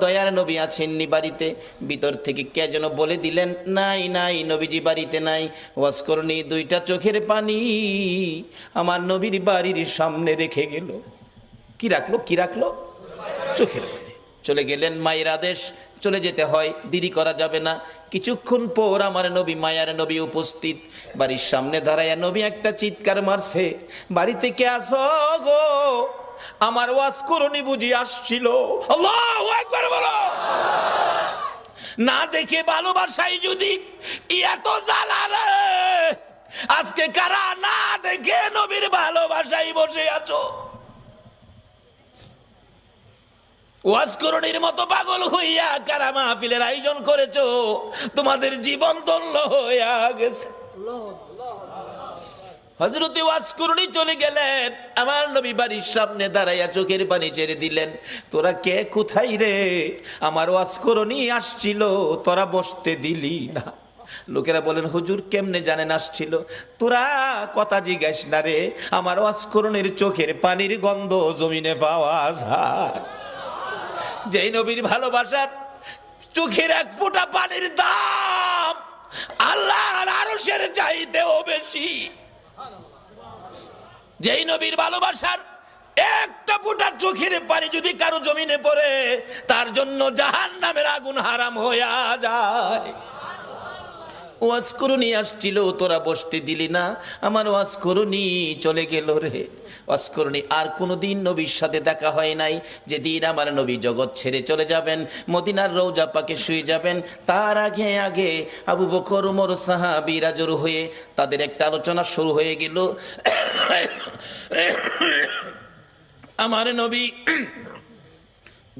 দয়ার নবী আছেননি বাড়িতে? ভিতর থেকে কে যেন বলে দিলেন, নাই নাই, নবীজি বাড়িতে নাই। ওয়াজ করনি দুইটা চোখের পানি আমার নবীর বাড়ির সামনে রেখে গেল। কি রাখলো? কি রাখলো? চোখের পানি। চলে গেলেন, মায়ের আদেশ, চলে যেতে হয়, দেরি করা যাবে না। কিছুক্ষণ পর আমার নবী, মায়ার নবী উপস্থিত। বাড়ির সামনে দাঁড়ায় নবী একটা চিৎকার মারছে, বাড়িতে কে আসো গো? আমার ওয়াজ করনি বুঝি আসছিল? আল্লাহু আকবার বলো। না দেখে ভালোবাসাই যদি এত জ্বালা রে, আজকে কারা না দেখে নবীর ভালোবাসাই বসে আছো? ওয়াজ করণীর মতো পাগল হইয়া কারা মাহফিলের আয়োজন করেছো? তোমাদের জীবন ধন্য হইয়া গেছে। হযরতে ওয়াজ করণী চলে গেলেন, আমার নবী বাড়ির সামনে দাঁড়াইয়া চোখের পানি ছেড়ে দিলেন। তোরা কে, কোথায় রে? আমার ওয়াজ করণী আসছিল, তোরা বসতে দিলি না। লোকেরা বলেন, হুজুর কেমনে জানেন আসছিল? তোরা কথা জিজ্ঞাস না রে, আমার ওয়াজ করণীর চোখের পানির গন্ধ জমিনে পাওয়া যায়। যেই নবীর ভালোবাসার চোখের এক ফোঁটা পানির দাম আল্লাহর আরশের চাইতেও বেশি। যেই নবীর ভালোবাসার একটা ফোঁটা চোখের পানি যদি কারো জমিনে পড়ে, তার জন্য জাহান্নামের আগুন হারাম হইয়া যায়। ওয়াজ করণী আসছিল, তোরা বসতে দিলি না, আমার ওয়াজ করণী চলে গেল রে। ওয়াজ করণী আর কোনোদিন নবীর সাথে দেখা হয় নাই। যেদিন আমার নবী জগৎ ছেড়ে চলে যাবেন, মদিনার রওজা পাকে শুয়ে যাবেন, তার আগে আগে আবু বকর, ওমর, সাহাবীরা জড়ো হয়ে তাদের একটা আলোচনা শুরু হয়ে গেল। আমার নবী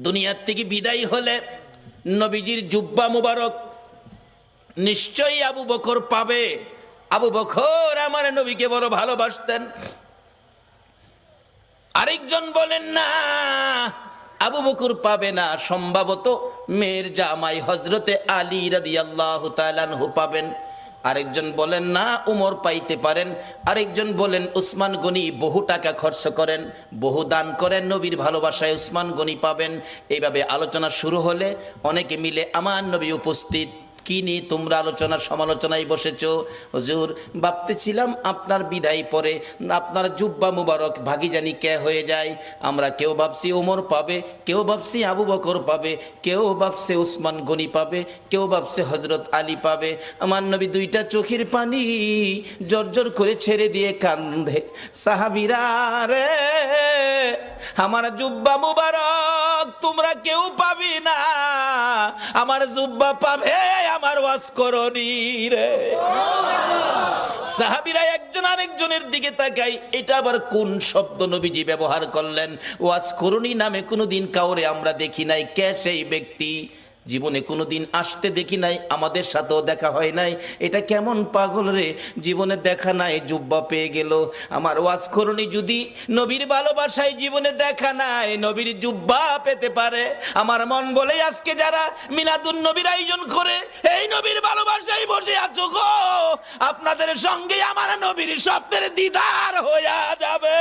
দুনিয়ার থেকে বিদায় হলে নবীজির জুব্বা মুবারক নিশ্চয়ই আবু বকর পাবে। আবু বকর আমার নবীকে বড় ভালোবাসতেন। আরেকজন বলেন না, আবু বকর পাবে না, সম্ভবত মেয়ের জামাই হযরতে আলী রাদিয়াল্লাহু তাআলা আনহু পাবেন। আরেকজন বলেন না, উমর পাইতে পারেন। আরেকজন বলেন উসমান গনি বহু টাকা খরচ করেন, বহু দান করেন, নবীর ভালোবাসায় উসমান গনি পাবেন। এইভাবে আলোচনা শুরু হলে অনেকে মিলে আমার নবী উপস্থিত। কি নিয়ে তোমরা আলোচনার সমালোচনায় বসেছো? হুজুর ভাবতেছিলাম আপনার বিদায় পরে আপনার জুব্বা মুবারক ভাগি জানি কে হয়ে যায়। আমরা কেউ ভাবছি ওমর পাবে, কেউ ভাবছি আবু বকর পাবে, কেউ ভাবছে উসমান গনি পাবে, কেউ ভাবছে হযরত আলী পাবে। আমার নবী দুইটা চোখের পানি জর্জর করে ছেড়ে দিয়ে কান্দে, সাহাবীরা রে আমার জুব্বা মুবারক তোমরা কেউ পাবি না, আমার জুব্বা পাবে আমার ওয়াজ করণী রে। সাহাবীরা একজন আরেকজনের দিকে তাকাই, এটা আবার কোন শব্দ নবীজি ব্যবহার করলেন? ওয়াজ করণী নামে কোনোদিন কাউরে আমরা দেখি নাই। কে সেই ব্যক্তি? জীবনে কোনোদিন আসতে দেখি নাই, আমাদের সাথেও দেখা হয় নাই। এটা কেমন পাগল রে, জীবনে দেখা নাই, জুব্বা পেয়ে গেল। আমার ওয়াজ করণী যদি নবীর ভালোবাসায় জীবনে দেখা নাই, নবীর জুব্বা পেতে পারে। আমার মন বলে আজকে যারা মিলাদুন নবীর আয়োজন করে এই নবীর ভালোবাসায় বসে আছো গো, আপনাদের সঙ্গে আমার নবীর স্বপ্নের দিদার হইয়া যাবে।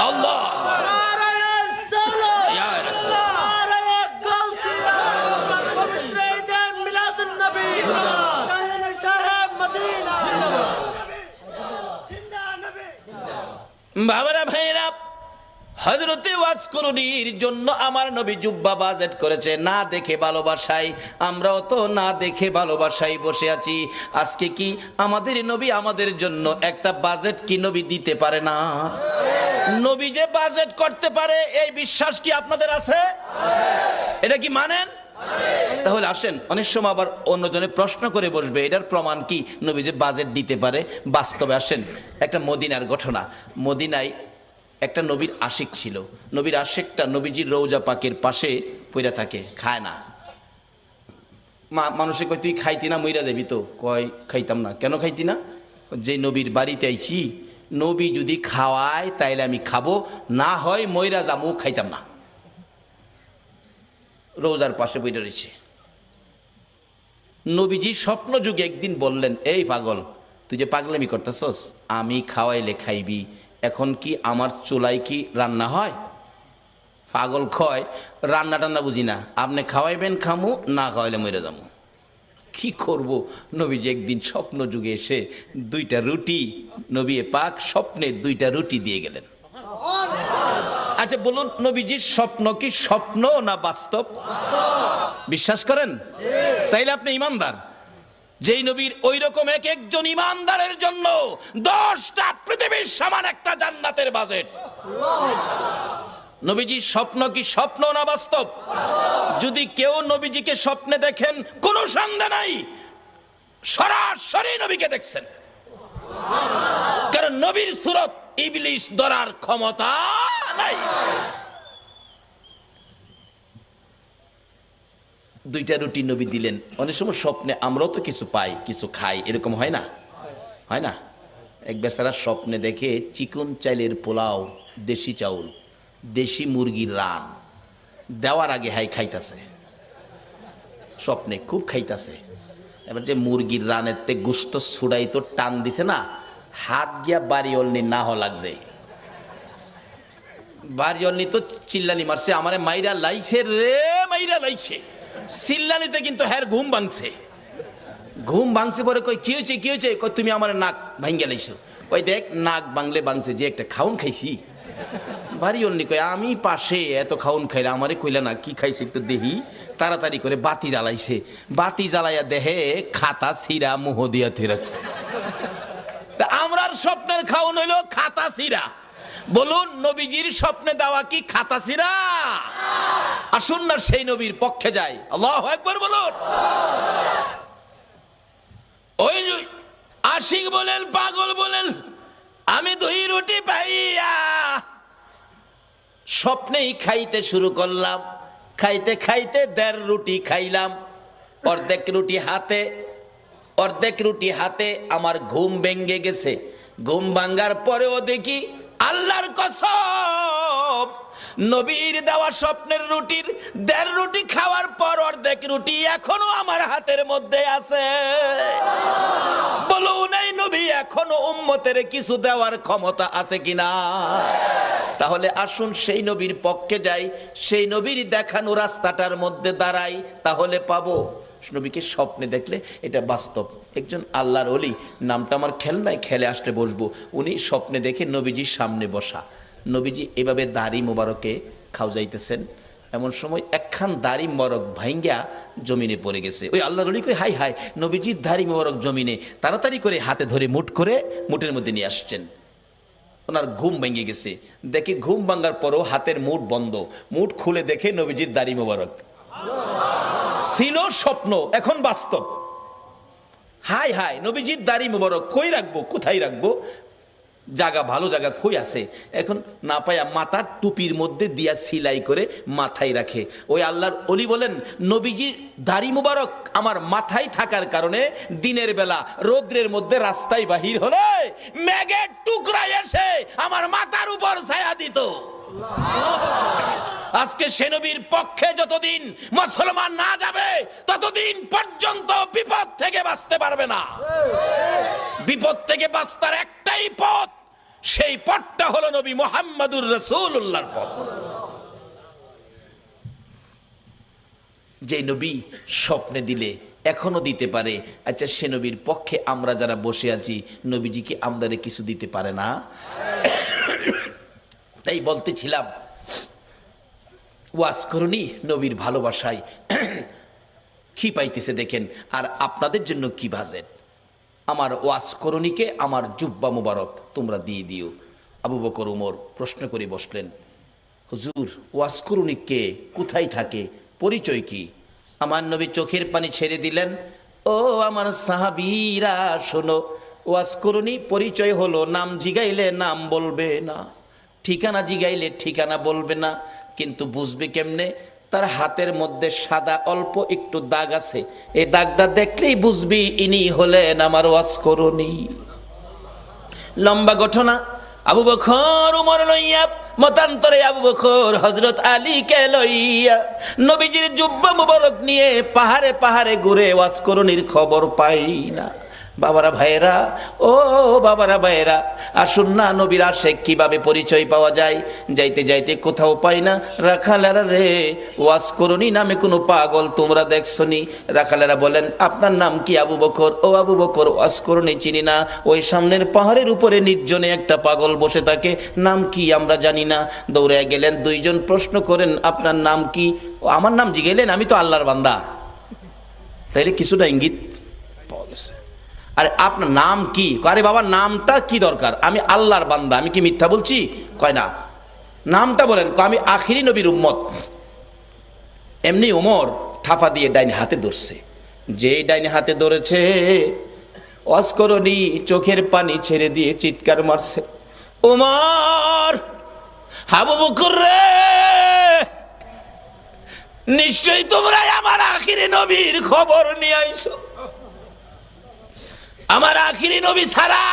আল্লাহ বাবারা, ভাইরা, হযরতে ওয়াজ করণীর জন্য আমার নবী জুব্বা বাজেট করেছে না দেখে ভালোবাসায়। আমরাও তো না দেখে ভালোবাসায় বসে আছি। আজকে কি আমাদের নবী আমাদের জন্য একটা বাজেট কি নবী দিতে পারে না? নবী যে বাজেট করতে পারে এই বিশ্বাস কি আপনাদের আছে? এটা কি মানেন? তাহলে আসেন, অনেক সময় আবার অন্যজনে প্রশ্ন করে বসবে এটার প্রমাণ কি নবী যে বাজেট দিতে পারে। বাস্তবে আসেন, একটা মদিনার ঘটনা। মদিনায় একটা নবীর আশিক ছিল। নবীর আশিকটা নবীজির রওজা পাকের পাশে পইরা থাকে, খায় না। মানুষে কয় তুই খাইতি না, মইরা যাবি তো? কয় খাইতাম না। কেন খাইতি না? যে নবীর বাড়িতে আইছি, নবী যদি খাওয়ায় তাইলে আমি খাবো, না হয় মইরা যাবো, খাইতাম না। রোজার পাশে বইটা রয়েছে। নবীজি স্বপ্ন যুগে একদিন বললেন, এই পাগল, তুই যে পাগলামি করতেছস, আমি খাওয়াইলে খাইবি, এখন কি আমার চুলায় কি রান্না হয়? পাগল কয় রান্না টান্না বুঝি না, আপনি খাওয়াইবেন খামু, না খাওয়াইলে মরে যাবো। কি করব? নবীজি একদিন স্বপ্ন যুগে এসে 2টা রুটি, নবী পাক স্বপ্নে 2টা রুটি দিয়ে গেলেন। আচ্ছা বলুন, নবীজির স্বপ্ন কি স্বপ্ন না বাস্তব? বিশ্বাস করেন? তাইলে আপনি ইমানদার। যেই নবীর ওই রকম এক একজন ইমানদারের জন্য 10টা পৃথিবীর সমান একটা জান্নাতের বাজেট। নবীজির স্বপ্ন কি স্বপ্ন না বাস্তব? যদি কেউ নবীজিকে স্বপ্নে দেখেন, কোনো সন্দেহ নাই সরাসরি নবীকে দেখছেন, কারণ নবীর সুরত ইবলিশ ধরার ক্ষমতা নাই। 2টা রুটি নবী দিলেন। অনেক সময় স্বপ্নে আমরাও তো কিছু পাই, কিছু খাই, এরকম হয় না? হয় না? এক বেচারা স্বপ্নে দেখে চিকন চাইলের পোলাও, দেশি চাউল, দেশি মুরগির রান দেওয়ার আগে হাই খাইতাছে, স্বপ্নে খুব খাইতাছে। এবার যে মুরগির রানের তে গোস্ত ছুড়াই তো টান দিছে না, হাত গিয়া বাড়ি অলনি না হ লাগছে। বাড়ি অলনি তো চিল্লানি মারছে, আমারে মাইরা লাইছে রে, মাইরা লাইছে। চিল্লানিতে কিন্তু হ্যার ঘুম ভাঙছে। ঘুম ভাঙছে পরে কই কি হয়েছে, কি হয়েছে? কই তুমি আমার নাক ভাঙ্গা লাইছো। কই দেখ নাক ভাঙলে ভাঙছে, যে একটা খাউন খাইছি। বাড়ি অন্যি কয় আমি পাশে এত খাউন খাইলে আমারে কইলা না কি খাইছে একটু দেখি। তাড়াতাড়ি করে বাতি জ্বালাইছে, বাতি জ্বালাইয়া দেহে খাতা ছিঁড়া মুহ দিয়া থুই রাখছে। তা আমরার স্বপ্নের খাউন হইলো খাতা ছিঁড়া। বলুন নবীজির স্বপ্নে দেওয়া কি খাতা ছিঁড়া? আসুন না সেই নবীর পক্ষে যাই। আল্লাহু আকবার বলুন। ওই আশিক বলেন, পাগল বলেন, আমি 2 রুটি পাইয়া স্বপ্নেই খাইতে শুরু করলাম। খাইতে খাইতে 1.5 রুটি খাইলাম। অর্ধেক রুটি হাতে আমার ঘুম ভেঙে গেছে। ঘুম ভাঙ্গার পরেও দেখি আল্লাহর কসম, নবীর দেওয়া স্বপ্নের রুটির 1.5 রুটি খাওয়ার পর অর্ধেক রুটি এখনো আমার হাতের মধ্যে আছে। বলুন এই নবী এখনো উম্মতের কিছু দেওয়ার ক্ষমতা আছে কিনা? তাহলে আসুন সেই নবীর পক্ষে যাই, সেই নবীর দেখানো রাস্তাটার মধ্যে দাঁড়াই, তাহলে পাবো। নবীকে স্বপ্নে দেখলে এটা বাস্তব। একজন আল্লাহর ওলি, নামটা আমার খেয়াল নাই, খেলে আসলে বসবো। উনি স্বপ্নে দেখে নবীজির সামনে বসা, নবীজি এভাবে দাড়ি মোবারকে খাও যাইতেছেন। এমন সময় একখান দাড়ি মোবারক ভাঙ্গা জমিনে পড়ে গেছে। ওই আল্লাহর ওলি কই হাই হাই, নবীজির দাড়ি মোবারক জমিনে। তাড়াতাড়ি করে হাতে ধরে মুঠের মধ্যে নিয়ে আসছেন। ওনার ঘুম ভেঙে গেছে। দেখে ঘুম ভাঙ্গার পরও হাতের মুঠ বন্ধ। মুঠ খুলে দেখে নবীজির দাড়ি মোবারক। ছিল স্বপ্ন, এখন বাস্তব। হাই হাই, নবীজির দাড়ি মোবারক কই রাখবো, কোথায় রাখবো? জায়গা, ভালো জায়গা কই আছে? এখন না পাইয়া মাথার টুপির মধ্যে দিয়া সিলাই করে মাথায় রাখে। ওই আল্লাহর ওলি বলেন নবীজির দাড়ি মোবারক আমার মাথায় থাকার কারণে দিনের বেলা রৌদ্রের মধ্যে রাস্তায় বাহির হলে মেঘের টুকরা এসে আমার মাথার উপর ছায়া দিত। আজকে সে নবীর পক্ষে যতদিন মুসলমান না যাবে ততদিন পর্যন্ত বিপদ থেকে বাঁচতে পারবে না। বিপদ থেকে বাঁচার একটাই পথ, সেই পথটা হলো নবী মুহাম্মদুর রাসূলুল্লাহর পথ। যে নবী স্বপ্নে দিলে এখনো দিতে পারে, আচ্ছা সে নবীর পক্ষে আমরা যারা বসে আছি, নবীজি কি আমাদের কিছু দিতে পারে না? তাই বলতেছিলাম, ওয়াজ করুনি নবীর ভালোবাসায় কি পাইতেছে দেখেন, আর আপনাদের জন্য কি বাজেট। আমার ওয়াজ করুনিকে আমার জুব্বা মুবারক তোমরা দিয়ে দিও। আবু বকর উমর প্রশ্ন করে বসলেন, হুজুর ওয়াজ করুনি কে, কোথায় থাকে, পরিচয় কি? আমার নবী চোখের পানি ছেড়ে দিলেন, ও আমার সাহাবীরা শোনো, ওয়াজ করুনি পরিচয় হলো নাম জিগাইলে নাম বলবে না, ঠিকানা জিগাইলে ঠিকানা বলবে না, কিন্তু বুঝবে কেমনে? তার হাতের মধ্যে সাদা অল্প একটু দাগ আছে, এই দাগটা দেখলেই বুঝবি ইনি হলেন আমার ওয়াজ করুনি। লম্বা ঘটনা। আবু বকর উমর লইয়া, মতান্তরে আবু বকর হযরত আলীকে লইয়া নবীজির জুব্বা মুবারক নিয়ে পাহাড়ে পাহাড়ে ঘুরে ওয়াজ করুনির খবর পাই না। বাবারা ভাইয়েরা, ও বাবারা ভাইয়েরা, আসুন না নবীর আশেক কিভাবে পরিচয় পাওয়া যায়। যাইতে যাইতে কোথাও পাই না, রাখালেরা রে ওয়াজ করুনি নামে কোনো পাগল তোমরা দেখছনি? রাখালেরা বলেন আপনার নাম কি? আবু বকর। ও আবু বকর, ওয়াজ করুনি চিনি না। ওই সামনের পাহাড়ের উপরে নির্জনে একটা পাগল বসে থাকে, নাম কি আমরা জানি না। দৌড়ে গেলেন, দুইজন প্রশ্ন করেন আপনার নাম কি? ও আমার নাম জিগেলেন, আমি তো আল্লাহর বান্দা। তাইলে কিছুটা ইঙ্গিত পাওয়া গেছে। আরে আপনার নাম কি? আরে বাবা নামটা কি দরকার, আমি আল্লাহর বান্দা, আমি কি মিথ্যা বলছি? কয় না, নামটা বলেন। আমি আখিরি নবীর উম্মত। এমনি ওমর থাফা দিয়ে ডাইনে হাতে ধরছে। যে ডাইনে হাতে ধরেছে, অস্করণী চোখের পানি ছেড়ে দিয়ে চিৎকার মারছে, ওমর, আবু বকর রে, নিশ্চয়ই তোমরা আমার আখিরি নবীর খবর নিয়ে আইছো। আমার আখিরি নবী ছাড়া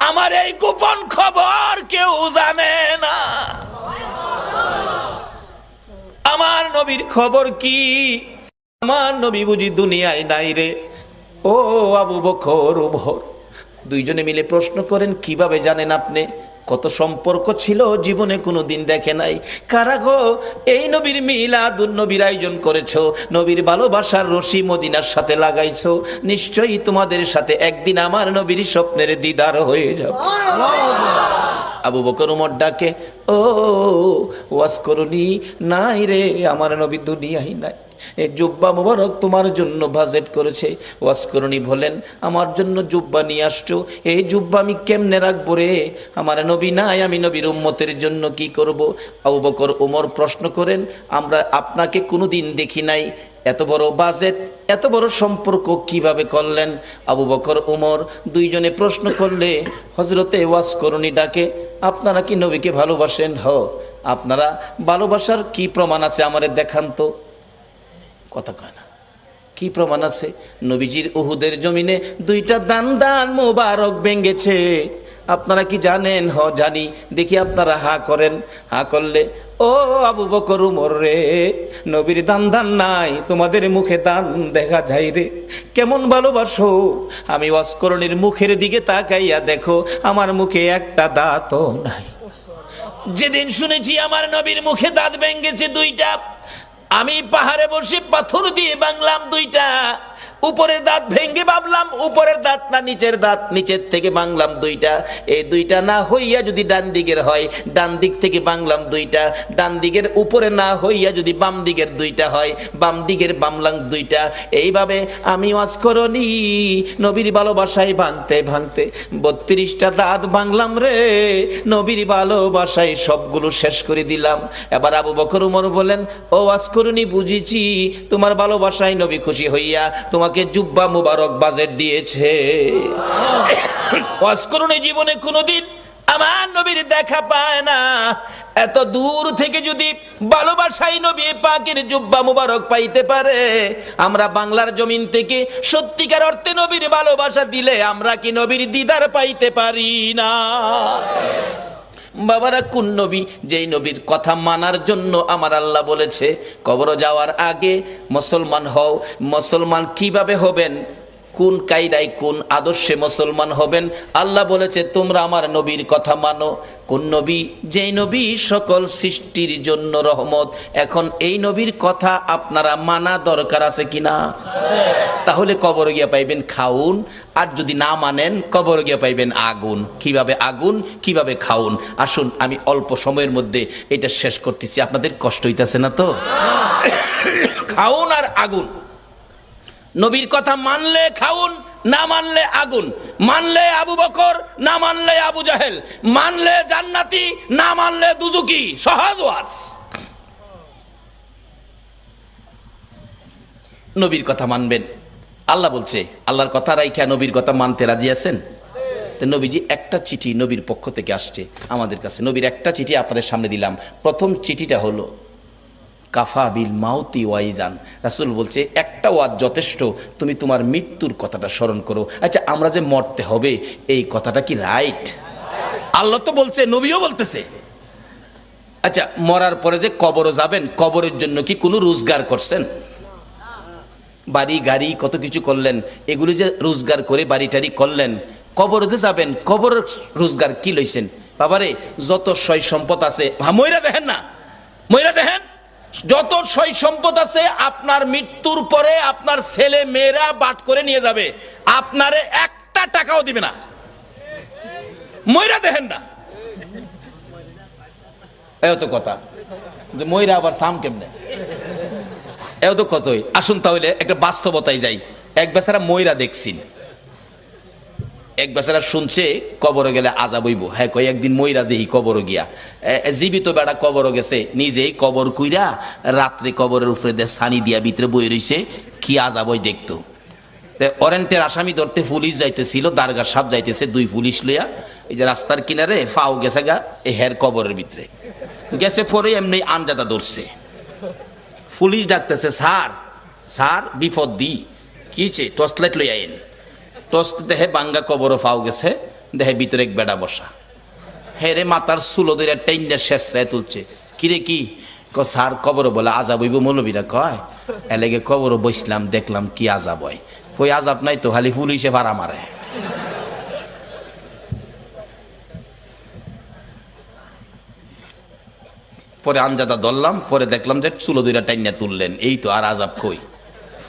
আমার এই গোপন খবর কেউ জানে না। আমার নবীর খবর কি? আমার নবী বুঝি দুনিয়ায় নাই রে? ও আবু বকর, ওমর দুইজনে মিলে প্রশ্ন করেন কিভাবে জানেন আপনি? কত সম্পর্ক ছিল, জীবনে কোনো দিন দেখে নাই। কারা গো এই নবীর মিলাদুন নবীর আয়োজন করেছো, নবীর ভালোবাসার রশি মদিনার সাথে লাগাইছো, নিশ্চয়ই তোমাদের সাথে একদিন আমার নবীর স্বপ্নের দিদার হয়ে যাবে। আবু বকর ওমর ডাকে, ও ওয়াজ করুনি? নাই রে, আমার নবী দুনিয়ায় নাই। এই জুব্বা মুবারক তোমার জন্য বাজেট করেছে। ওয়াজ করুনি বলেন, আমার জন্য জুব্বা নিয়ে আসছো, এই জুব্বা আমি কেমনে রাখবো রে? আমার নবী নাই, আমি নবীর উম্মতের জন্য কি করব? আবু বকর ওমর প্রশ্ন করেন, আমরা আপনাকে কোনোদিন দেখি নাই, এত বড় বাজেট, এত বড় সম্পর্ক কিভাবে করলেন? আবু বকর ওমর দুইজনে প্রশ্ন করলে হযরতে ওয়াজ করুনি ডাকে, আপনারা কি নবীকে ভালোবাসেন? হ। আপনারা ভালোবাসার কি প্রমাণ আছে আমারে দেখান তো। কথা কয় না, কি প্রমাণ আছে? নবীজির উহুদের জমিনে দুইটা দান মোবারক ভেঙেছে, আপনারা কি জানেন? হ জানি। দেখি আপনারা হা করেন। হা করলে, ও আবু বকর ওমর রে, নবীর দান নাই, তোমাদের মুখে দান দেখা যায় রে। কেমন ভালোবাসো? আমি ওয়াজ করুনির মুখের দিকে তাকাইয়া দেখো, আমার মুখে একটা দাঁতও নাই। যেদিন শুনেছি আমার নবীর মুখে দাঁত ভেঙেছে দুইটা, আমি পাহাড়ে বসে পাথর দিয়ে ভাঙলাম দুইটা। উপরের দাঁত ভেঙে ভাবলাম উপরের দাঁত না নিচের দাঁত, নিচের থেকে ভাঙলাম দুইটা। এই দুইটা না হইয়া যদি ডান দিকের হয়, ডান দিক থেকে ভাঙলাম দুইটা। ডান দিকের উপরে না হইয়া যদি বাম দিকের দুইটা হয়, বাম দিকের ভাঙলাম দুইটা। এইভাবে আমি ওয়াজ করুনি নবীর ভালোবাসায় ভাঙতে ভাঙতে 32টা দাঁত ভাঙলাম রে। নবীর ভালোবাসায় সবগুলো শেষ করে দিলাম। এবার আবু বকর ওমর বলেন, ও ওয়াজ করুনি বুঝেছি, তোমার ভালোবাসায় নবী খুশি হইয়া তোমাকে জুব্বা মুবারক বাজেট দিয়েছে। ওয়াজ করুনি জীবনে কোনোদিন আমার নবীর দেখা পায় না। এত দূর থেকে যদি ভালোবাসায় নবী পাকের জুব্বা মুবারক পাইতে পারে, আমরা বাংলার জমিন থেকে সত্যিকার অর্থে নবীর ভালোবাসা দিলে আমরা কি নবীর দিদার পাইতে পারি না? বাবারা, কোন নবী? যেই নবীর কথা মানার জন্য আমার আল্লাহ বলেছে কবর যাওয়ার আগে মুসলমান হও। মুসলমান কিভাবে হবেন, কোন কায়দায় কোন আদর্শে মুসলমান হবেন? আল্লাহ বলেছে তোমরা আমার নবীর কথা মানো। কোন নবী? যেই নবী সকল সৃষ্টির জন্য রহমত। এখন এই নবীর কথা আপনারা মানা দরকার আছে কিনা? তাহলে কবর গিয়া পাইবেন খাউন, আর যদি না মানেন কবর গিয়া পাইবেন আগুন। কিভাবে আগুন, কিভাবে খাউন? আসুন আমি অল্প সময়ের মধ্যে এটা শেষ করতেছি, আপনাদের কষ্ট হইতেছে না তো? খাউন আর আগুন। নবীর কথা মানলে খাউন, না মানলে আগুন। মানলে আবু বকর, না মানলে আবু জাহেল। মানলে জান্নাতি, না মানলে দুজুকি। সহজ ওয়াজ। নবীর কথা মানবেন। আল্লাহ বলছে, আল্লাহর কথা রাইখা নবীর কথা মানতে রাজি আছেন? তো নবীজি একটা চিঠি নবীর পক্ষ থেকে আসছে আমাদের কাছে। নবীর একটা চিঠি আপনাদের সামনে দিলাম। প্রথম চিঠিটা হলো কাফা বিল মাউতি ওয়াইজান। রাসূল বলছে একটা ওয়াজ যথেষ্ট, তুমি তোমার মৃত্যুর কথাটা স্মরণ করো। আচ্ছা, আমরা যে মরতে হবে এই কথাটা কি রাইট? আল্লাহ তো বলছে, নবীও বলতেছে। আচ্ছা, মরার পরে যে কবরে যাবেন, কবরের জন্য কি কোনো রোজগার করছেন? বাড়ি গাড়ি কত কিছু করলেন, এগুলি যে রোজগার করে বাড়ি টাড়ি করলেন, কবরতে যাবেন, কবর রোজগার কি লইছেন? বাবারে যত সয় সম্পদ আছে, ময়রা দেখেন না, ময়রা দেখেন, যত সয় সম্পদ আছে আপনার মৃত্যুর পরে আপনার ছেলে মেয়েরা বাট করে নিয়ে যাবে, আপনারে একটা টাকাও দিবে না। ময়রা দেখেন না, এও তো কথা যে ময়রা আবার সাম কেমনে, এও তো কতই। আসুন তাহলে একটা বাস্তবতায় যাই। এক বেচারা ময়রা দেখছেন, এক বেচারা শুনছে কবরে গেলে আজাব হইব। হ্যাঁ কই একদিন ময়রা দেহি কবর গিয়া, জীবিত বেড়া কবর গেছে, নিজেই কবর কুইরা রাত্রে কবরের উপরে দিয়ে সানি দিয়া ভিতরে বই রইছে, কি আজাব ওই দেখতো। ওয়ারেন্টের আসামি ধরতে পুলিশ যাইতেছিল, দারগা সাহেব যাইতেছে, দুই পুলিশ লইয়া এই যে রাস্তার কিনারে ফাও গেছে গা এই হের কবরের ভিতরে গেছে, পরে এমনি আনজাদা ধরছে। পুলিশ ডাকতেছে, স্যার স্যার বিপদ দি কিছে, টর্চ লাইট লই আইন। টর্চ দেহে বাঙ্গা কবর ফাও গেছে, দেহে ভিতরে এক বেড়া বসা, হেরে মাথার চুলো ধরে টাইনটা শেষরায় তুলছে। কিরে কি ক স্যার কবর বলে আজাব হইব, মৌলবীরা কয় এলেগে কবর বসলাম, দেখলাম কি আজাব হয়। কই আজাব নাই তো, খালি পুলিশে ভাড়া মারে। পরে আনজাদা ধরলাম, পরে দেখলাম যে চুলো দুইটা টাইনা তুললেন, এই তো আর আজাব কই।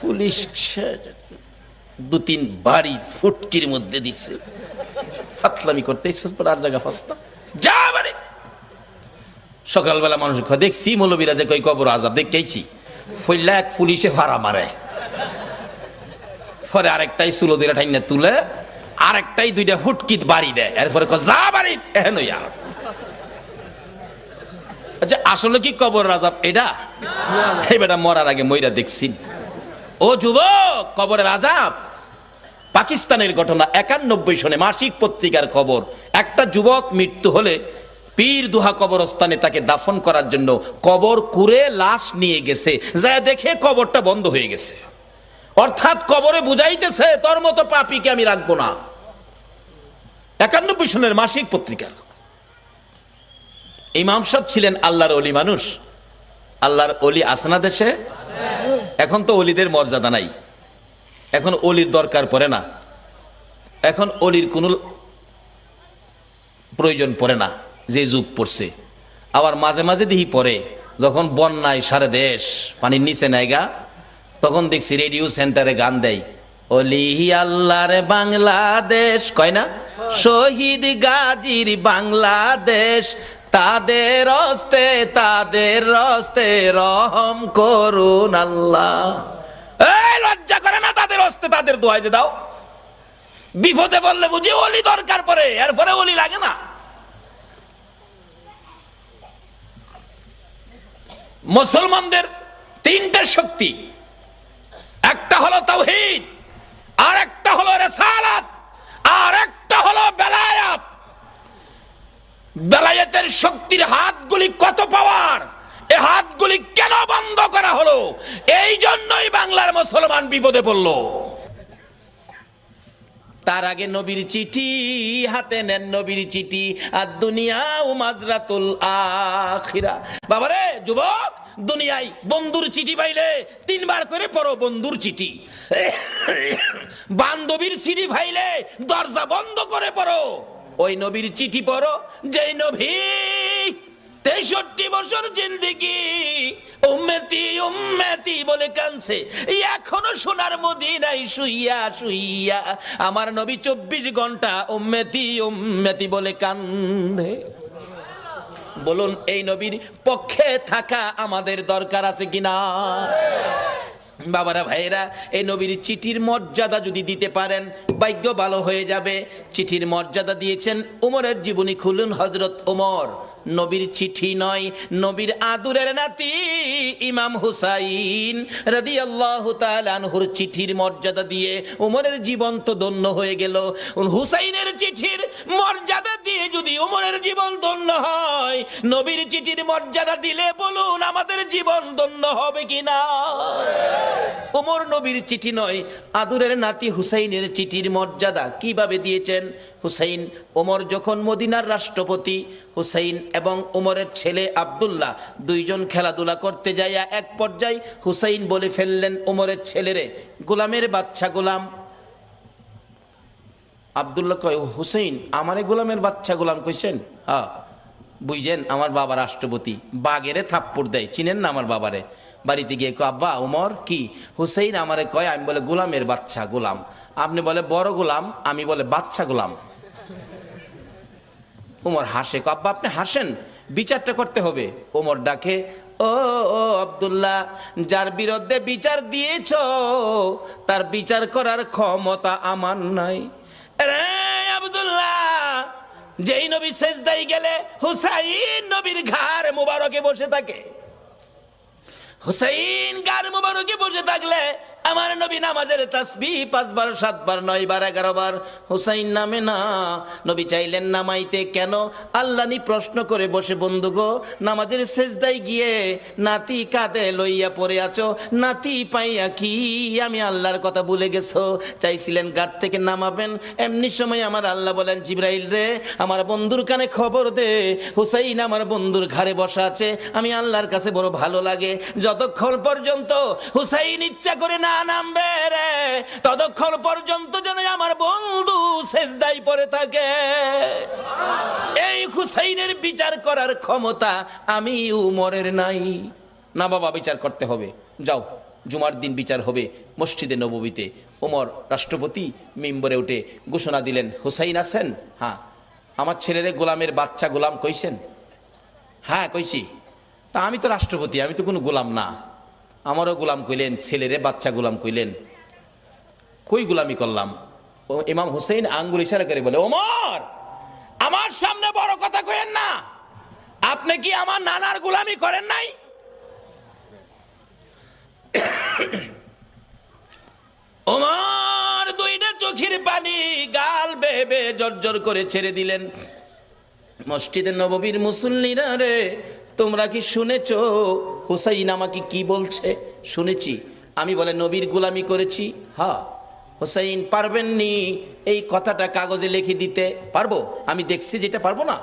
পুলিশ দু তিন বাড়ি ফুটকির মধ্যে দিচ্ছে, ফাতলামি করতে আর জায়গা ফাঁসতা যা বাড়ি। সকালবেলা মানুষ দেখছি মৌলবীরা যে কই কবর আজাব দেখেছি, ফইলা এক পুলিশে ভাড়া মারে। পরে আরেকটাই চুলো দুইটা টাইনা তুলে, আরেকটাই দুইটা ফুটকিত বাড়ি দেয়, এরপরে যা বাড়ি এহেন আচ্ছা আসলে কি কবর আজাব এটা? এই বেটা মরার আগে মইরা দেখছি। ও যুবক, কবরের আজাব পাকিস্তানের ঘটনা, 91 সনে মাসিক পত্রিকার খবর। একটা যুবক মৃত্যু হলে পীর দুহা কবরস্থানে তাকে দাফন করার জন্য কবর কুরে লাশ নিয়ে গেছে, যা দেখে কবরটা বন্ধ হয়ে গেছে। অর্থাৎ কবরে বুঝাইতেছে তোর মতো পাপীকে আমি রাখবো না। 91 সনের মাসিক পত্রিকার। ইমাম সাহেব ছিলেন আল্লাহর ওলি মানুষ। আল্লাহর ওলি আসনা দেশে, এখন তো ওলিদের মর্যাদা নাই, এখন ওলির দরকার পড়ে না, এখন ওলির কোনো প্রয়োজন পড়ে না, যে যুগ পড়ছে। আবার মাঝে মাঝে দেখি পড়ে, যখন বন্যায় সারা দেশ পানির নিচে নাইগা, তখন দেখছি রেডিও সেন্টারে গান দেয়, ওলি আল্লাহর বাংলাদেশ, কয় না, শহীদ গাজীর বাংলাদেশ, তাদের হস্তে রহম করুন আল্লাহ। এই লজ্জা করে না তাদের হস্তে তাদের দোয়াই যে দাও? বিপদে বললে বুঝি ওলি দরকার পড়ে, এরপরে ওলি লাগে না। মুসলমানদের তিনটা শক্তি, একটা হলো তাওহীদ, আর একটা হলো রিসালাত, আর একটা হলো বেলায়াত। বেলায়েতের শক্তির হাতগুলি কত পাওয়ার, এই হাতগুলি কেন বন্ধ করা হলো? এই জন্যই বাংলার মুসলমান বিপদে পড়লো। তার আগে নবীর চিঠি হাতে নেন, নবীর চিঠি, আর দুনিয়া ও মাজরাতুল আখিরা। বাবারে যুবক, দুনিয়ায় বন্ধুর চিঠি পাইলে 3 বার করে পড়ো বন্ধুর চিঠি। বান্ধবীর চিঠি পাইলে দরজা বন্ধ করে পড়ো। ওই নবীর চিঠি পড়ো যেই নবী 63 বছর জিন্দেগি উম্মতি উম্মতি বলে কানছে, এখনো সোনার মদিনায় শুইয়া শুইয়া আমার নবী 24 ঘন্টা উম্মতি উম্মতি বলে কান্দে। বলুন এই নবীর পক্ষে থাকা আমাদের দরকার আছে কিনা? বাবারা ভাইয়েরা, এই নবীর চিঠির মর্যাদা যদি দিতে পারেন ভাগ্য ভালো হয়ে যাবে। চিঠির মর্যাদা দিয়েছেন উমরের জীবনী খুলুন, হযরত উমর। নবীর চিঠি নয়, নবীর আদুরের নাতি ইমাম হুসাইন রাদিয়াল্লাহু তাআলা আনহুর চিঠির মর্যাদা দিয়ে উমরের জীবন তো ধন্য হয়ে গেল। হুসাইনের চিঠির মর্যাদা দিয়ে যদি উমরের জীবন ধন্য হয়, নবীর চিঠির মর্যাদা দিলে বলুন আমাদের জীবন ধন্য হবে কিনা? ওমর নবীর চিঠি নয়, আদরের নাতি হুসাইনের চিঠির মর্যাদা কিভাবে দিয়েছেন। হুসাইন, ওমর যখন মদিনার রাষ্ট্রপতি, হুসাইন এবং ওমরের ছেলে আব্দুল্লাহ দুইজন খেলাধুলা করতে যাইয়া এক পর্যায়ে হুসাইন বলে ফেললেন ওমরের ছেলেরে, গোলামের বাচ্চা গোলাম। আব্দুল্লাহ কয়, হুসাইন আমারে গোলামের বাচ্চা গোলাম কইছেন? হ্যাঁ, বুঝছেন আমার বাবা রাষ্ট্রপতি, বাগেরে থাপ্পড় দেয়, চিনেন না আমার বাবারে। বাড়িতে গিয়ে কয়, আব্বা ওমর কি? হুসাইন আমারে কয়, আমি বলে গোলামের বাচ্চা গোলাম, আপনি বলে বড় গোলাম, আমি বলে বাচ্চা গোলাম। ওমর হাসে, কয় আব্বা আপনি হাসেন, বিচারটা করতে হবে। ওমর ডাকে, ও ও আব্দুল্লাহ, যার বিরুদ্ধে বিচার দিয়েছ তার বিচার করার ক্ষমতা আমার নাই। রে আব্দুল্লাহ, যেই নবী সেজদায় গেলে হুসাইন নবীর ঘাড় মুবারকে বসে থাকে, হুসাইন ঘাড় মুবারকে বসে থাকলে আমার নবী নামাজের তাসবিহ 5 বার 7 বার 9 বার 11 বার হুসাইন নামে না। নবী চাইলেন নামাইতে, কেন? আল্লাহ নি প্রশ্ন করে বসে, বন্ধু গো, নামাজের সেজদায় গিয়ে নাতি কাঁধে লইয়া পড়ে আছো, নাতি পাইয়া কি আমি আল্লাহর কথা ভুলে গেছো? চাইছিলেন ঘাট থেকে নামাবেন, এমনি সময় আমার আল্লাহ বলেন, জিবরাইল রে আমার বন্ধুর কানে খবর দে, হুসাইন আমার বন্ধুর ঘাড়ে বসা আছে, আমি আল্লাহর কাছে বড় ভালো লাগে, যতক্ষণ পর্যন্ত হুসাইন ইচ্ছা করে না নামবে রে, ততক্ষণ পর্যন্ত যেন আমার বন্ধু সেজদায় পড়ে থাকে। এই হুসাইনের বিচার করার ক্ষমতা আমি উমরের নাই। না বাবা, বিচার করতে হবে, যাও জুমার দিন বিচার হবে মসজিদে নববীতে। ওমর রাষ্ট্রপতি মিম্বরে উঠে ঘোষণা দিলেন, হুসাইন আছেন? হ্যাঁ। আমার ছেলেরে গোলামের বাচ্চা গোলাম কইছেন? হ্যাঁ কইছি। তা আমি তো রাষ্ট্রপতি, আমি তো কোনো গোলাম না, আমারও গোলাম কইলেন, ছেলেরে বাচ্চা গোলাম কইলেন, কই গোলামি করলাম? ও ইমাম হুসাইন আঙ্গুল ইশারা করে বলে, ওমর আমার সামনে বড় কথা কইেন না, আপনি কি আমার নানার গোলামি করেন নাই? ওমর দুইটা চোখের পানি গাল বেয়ে বেয়ে জর্জর করে ছেড়ে দিলেন। মসজিদে নববীর মুসল্লিরা রে, তোমরা কি শুনেছ হুসাইন আমাকে কি বলছে? শুনেছি। আমি বলে নবীর গোলামি করেছি। হ্যাঁ। হুসাইন পারবেননি এই কথাটা কাগজে লিখে দিতে? পারবো, আমি দেখছি যেটা পারবো না।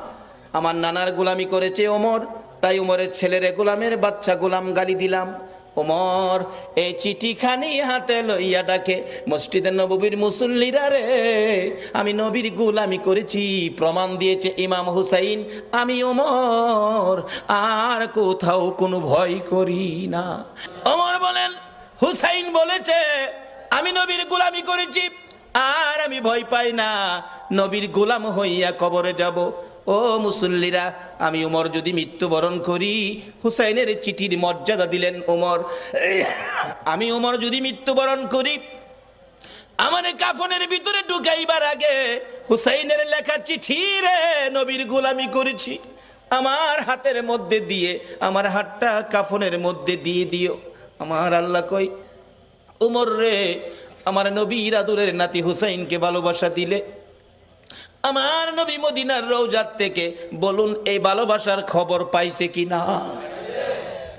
আমার নানার গোলামি করেছে ওমর, তাই ওমরের ছেলেরে গোলামের বাচ্চা গোলাম গালি দিলাম। ওমর এই চিঠিখানি হাতে লইয়া ডাকে, মসজিদে নববীর মুসল্লিরা রে, আমি নবীর গোলামি করেছি, প্রমাণ দিয়েছে ইমাম হুসাইন, আমি ওমর আর কোথাও কোনো ভয় করি না। ওমর বলেন, হুসাইন বলেছে আমি নবীর গোলামি করেছি আর আমি ভয় পাই না, নবীর গোলাম হইয়া কবরে যাব। ও মুসল্লিরা, আমি ওমর যদি মৃত্যুবরণ করি, হুসাইনের চিঠির মর্যাদা দিলেন ওমর, আমি ওমর যদি মৃত্যুবরণ করি, আমার কাফনের ভিতরে ঢুকাইবার আগে হুসাইনের লেখা চিঠি রে, নবীর গোলামি করেছি, আমার হাতের মধ্যে দিয়ে আমার হাতটা কাফনের মধ্যে দিয়ে দিও। আমার আল্লাহ কই, ওমর রে, আমার নবীর আদরের নাতি হুসাইনকে ভালোবাসা দিলে, আমার নবী মদিনার রওজাত থেকে বলুন এই ভালোবাসার খবর পাইছে কিনা?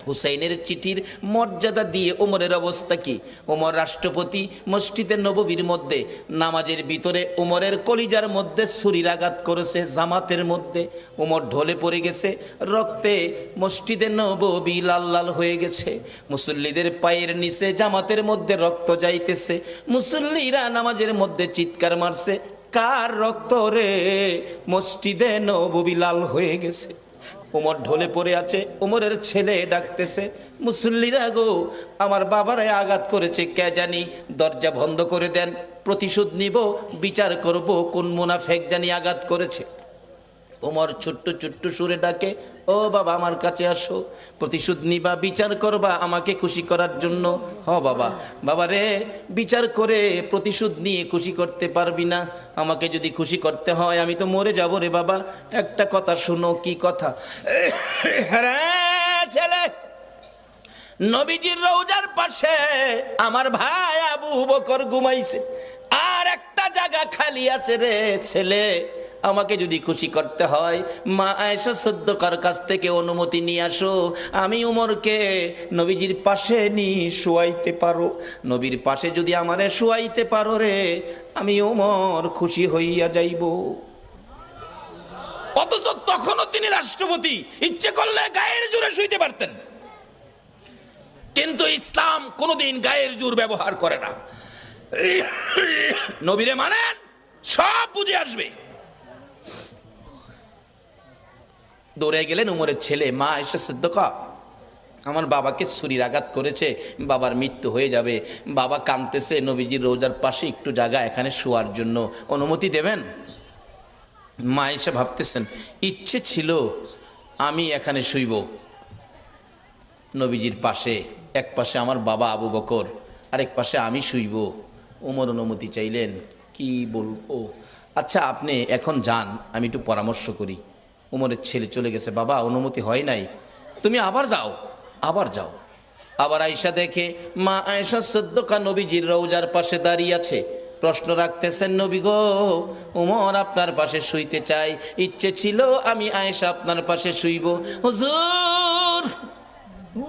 হুসাইনের চিঠির মর্যাদা দিয়ে ওমরের অবস্থা কি? ওমর রাষ্ট্রপতি, মসজিদে নববীর মধ্যে নামাজের ভিতরে ওমরের কলিজার মধ্যে ছুরির আঘাত করেছে, জামাতের মধ্যে ওমর ঢলে পড়ে গেছে, রক্তে মসজিদে নববী লাল লাল হয়ে গেছে, মুসল্লিদের পায়ের নিচে জামাতের মধ্যে রক্ত যাইতেছে, মুসল্লিরা নামাজের মধ্যে চিৎকার মারছে, কার রক্ত রে? মসজিদে নববী লাল হয়ে গেছে। ওমর ঢলে পড়ে আছে, ওমরের ছেলে ডাকতেছে, মুসল্লিরা গো, আমার বাবারাই আঘাত করেছে, কে জানি, দরজা বন্ধ করে দেন, প্রতিশোধ নিব, বিচার করব কোন মুনাফেক জানি আঘাত করেছে। ওমর ছোট্ট ছোট্ট সুরে ডাকে, ও বাবা আমার কাছে আসো, প্রতিশোধ নিবা, বিচার করবা আমাকে খুশি করার জন্য। হ বাবা, বাবা রে, বিচার করে প্রতিশোধ নিয়ে খুশি করতে পারবি না, আমাকে যদি খুশি করতে হয় আমি তো মরে যাব রে বাবা। একটা কথা শুনো। কি কথা? ছেলে, নবীজির রওজার পাশে আমার ভাই আবু বকর ঘুমাইছে, আর একটা জায়গা খালি আছে রে ছেলে, আমাকে যদি খুশি করতে হয় মা আয়েশা সিদ্দিকার কাছ থেকে অনুমতি নিয়ে আসো, আমি উমরকে নবীজির পাশে নিয়ে শুয়াইতে পারো। নবীর পাশে যদি আমারে শুয়াইতে পারো রে, আমি উমর খুশি হইয়া যাইব। অথচ তখনও তিনি রাষ্ট্রপতি, ইচ্ছে করলে গায়ের জোরে শুইতে পারতেন, কিন্তু ইসলাম কোনোদিন গায়ের জোর ব্যবহার করে না। নবীরে মানেন, সব বুঝে আসবে। দৌড়ে গেলেন উমরের ছেলে, মা আয়েশা সিদ্দিকা, আমার বাবাকে ছুরির আঘাত করেছে, বাবার মৃত্যু হয়ে যাবে, বাবা কাঁদতেছে, নবীজির রোজার পাশে একটু জায়গা এখানে শোয়ার জন্য অনুমতি দেবেন? মা আয়েশা ভাবতেছেন, ইচ্ছে ছিল আমি এখানে শুইব নবীজির পাশে, এক পাশে আমার বাবা আবু বকর, আরেক পাশে আমি শুইব। উমর অনুমতি চাইলেন, কি বলবো, আচ্ছা আপনি এখন যান, আমি একটু পরামর্শ করি। উমরের ছেলে চলে গেছে, বাবা অনুমতি হয় নাই, তুমি আবার যাও, আবার যাও। আবার আয়েশা দেখে মা আয়েশা সিদ্দিকা নবীজির রওজার পাশে দাঁড়িয়ে আছে, প্রশ্ন রাখতেছেন, নবী গো, উমর আপনার পাশে শুইতে চাই, ইচ্ছে ছিল আমি আয়েশা আপনার পাশে শুইব। হুজুর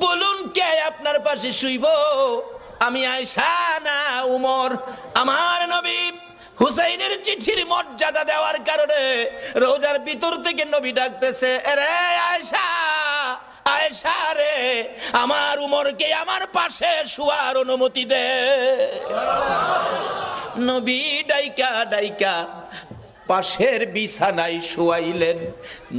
বলুন কে আপনার পাশে শুইব? আমি আয়েশা না উমর? আমার নবী হুসাইনের চিঠির মর্যাদা দেওয়ার কারণে রোজার ভিতর থেকে নবী ডাকতেছে, রে আয়েশা, আয়েশা রে, আমার উমরকে আমার পাশে শুয়ার অনুমতি দে। নবী ডাইকা ডাইকা পাশের বিছানায় শুয়াইলেন।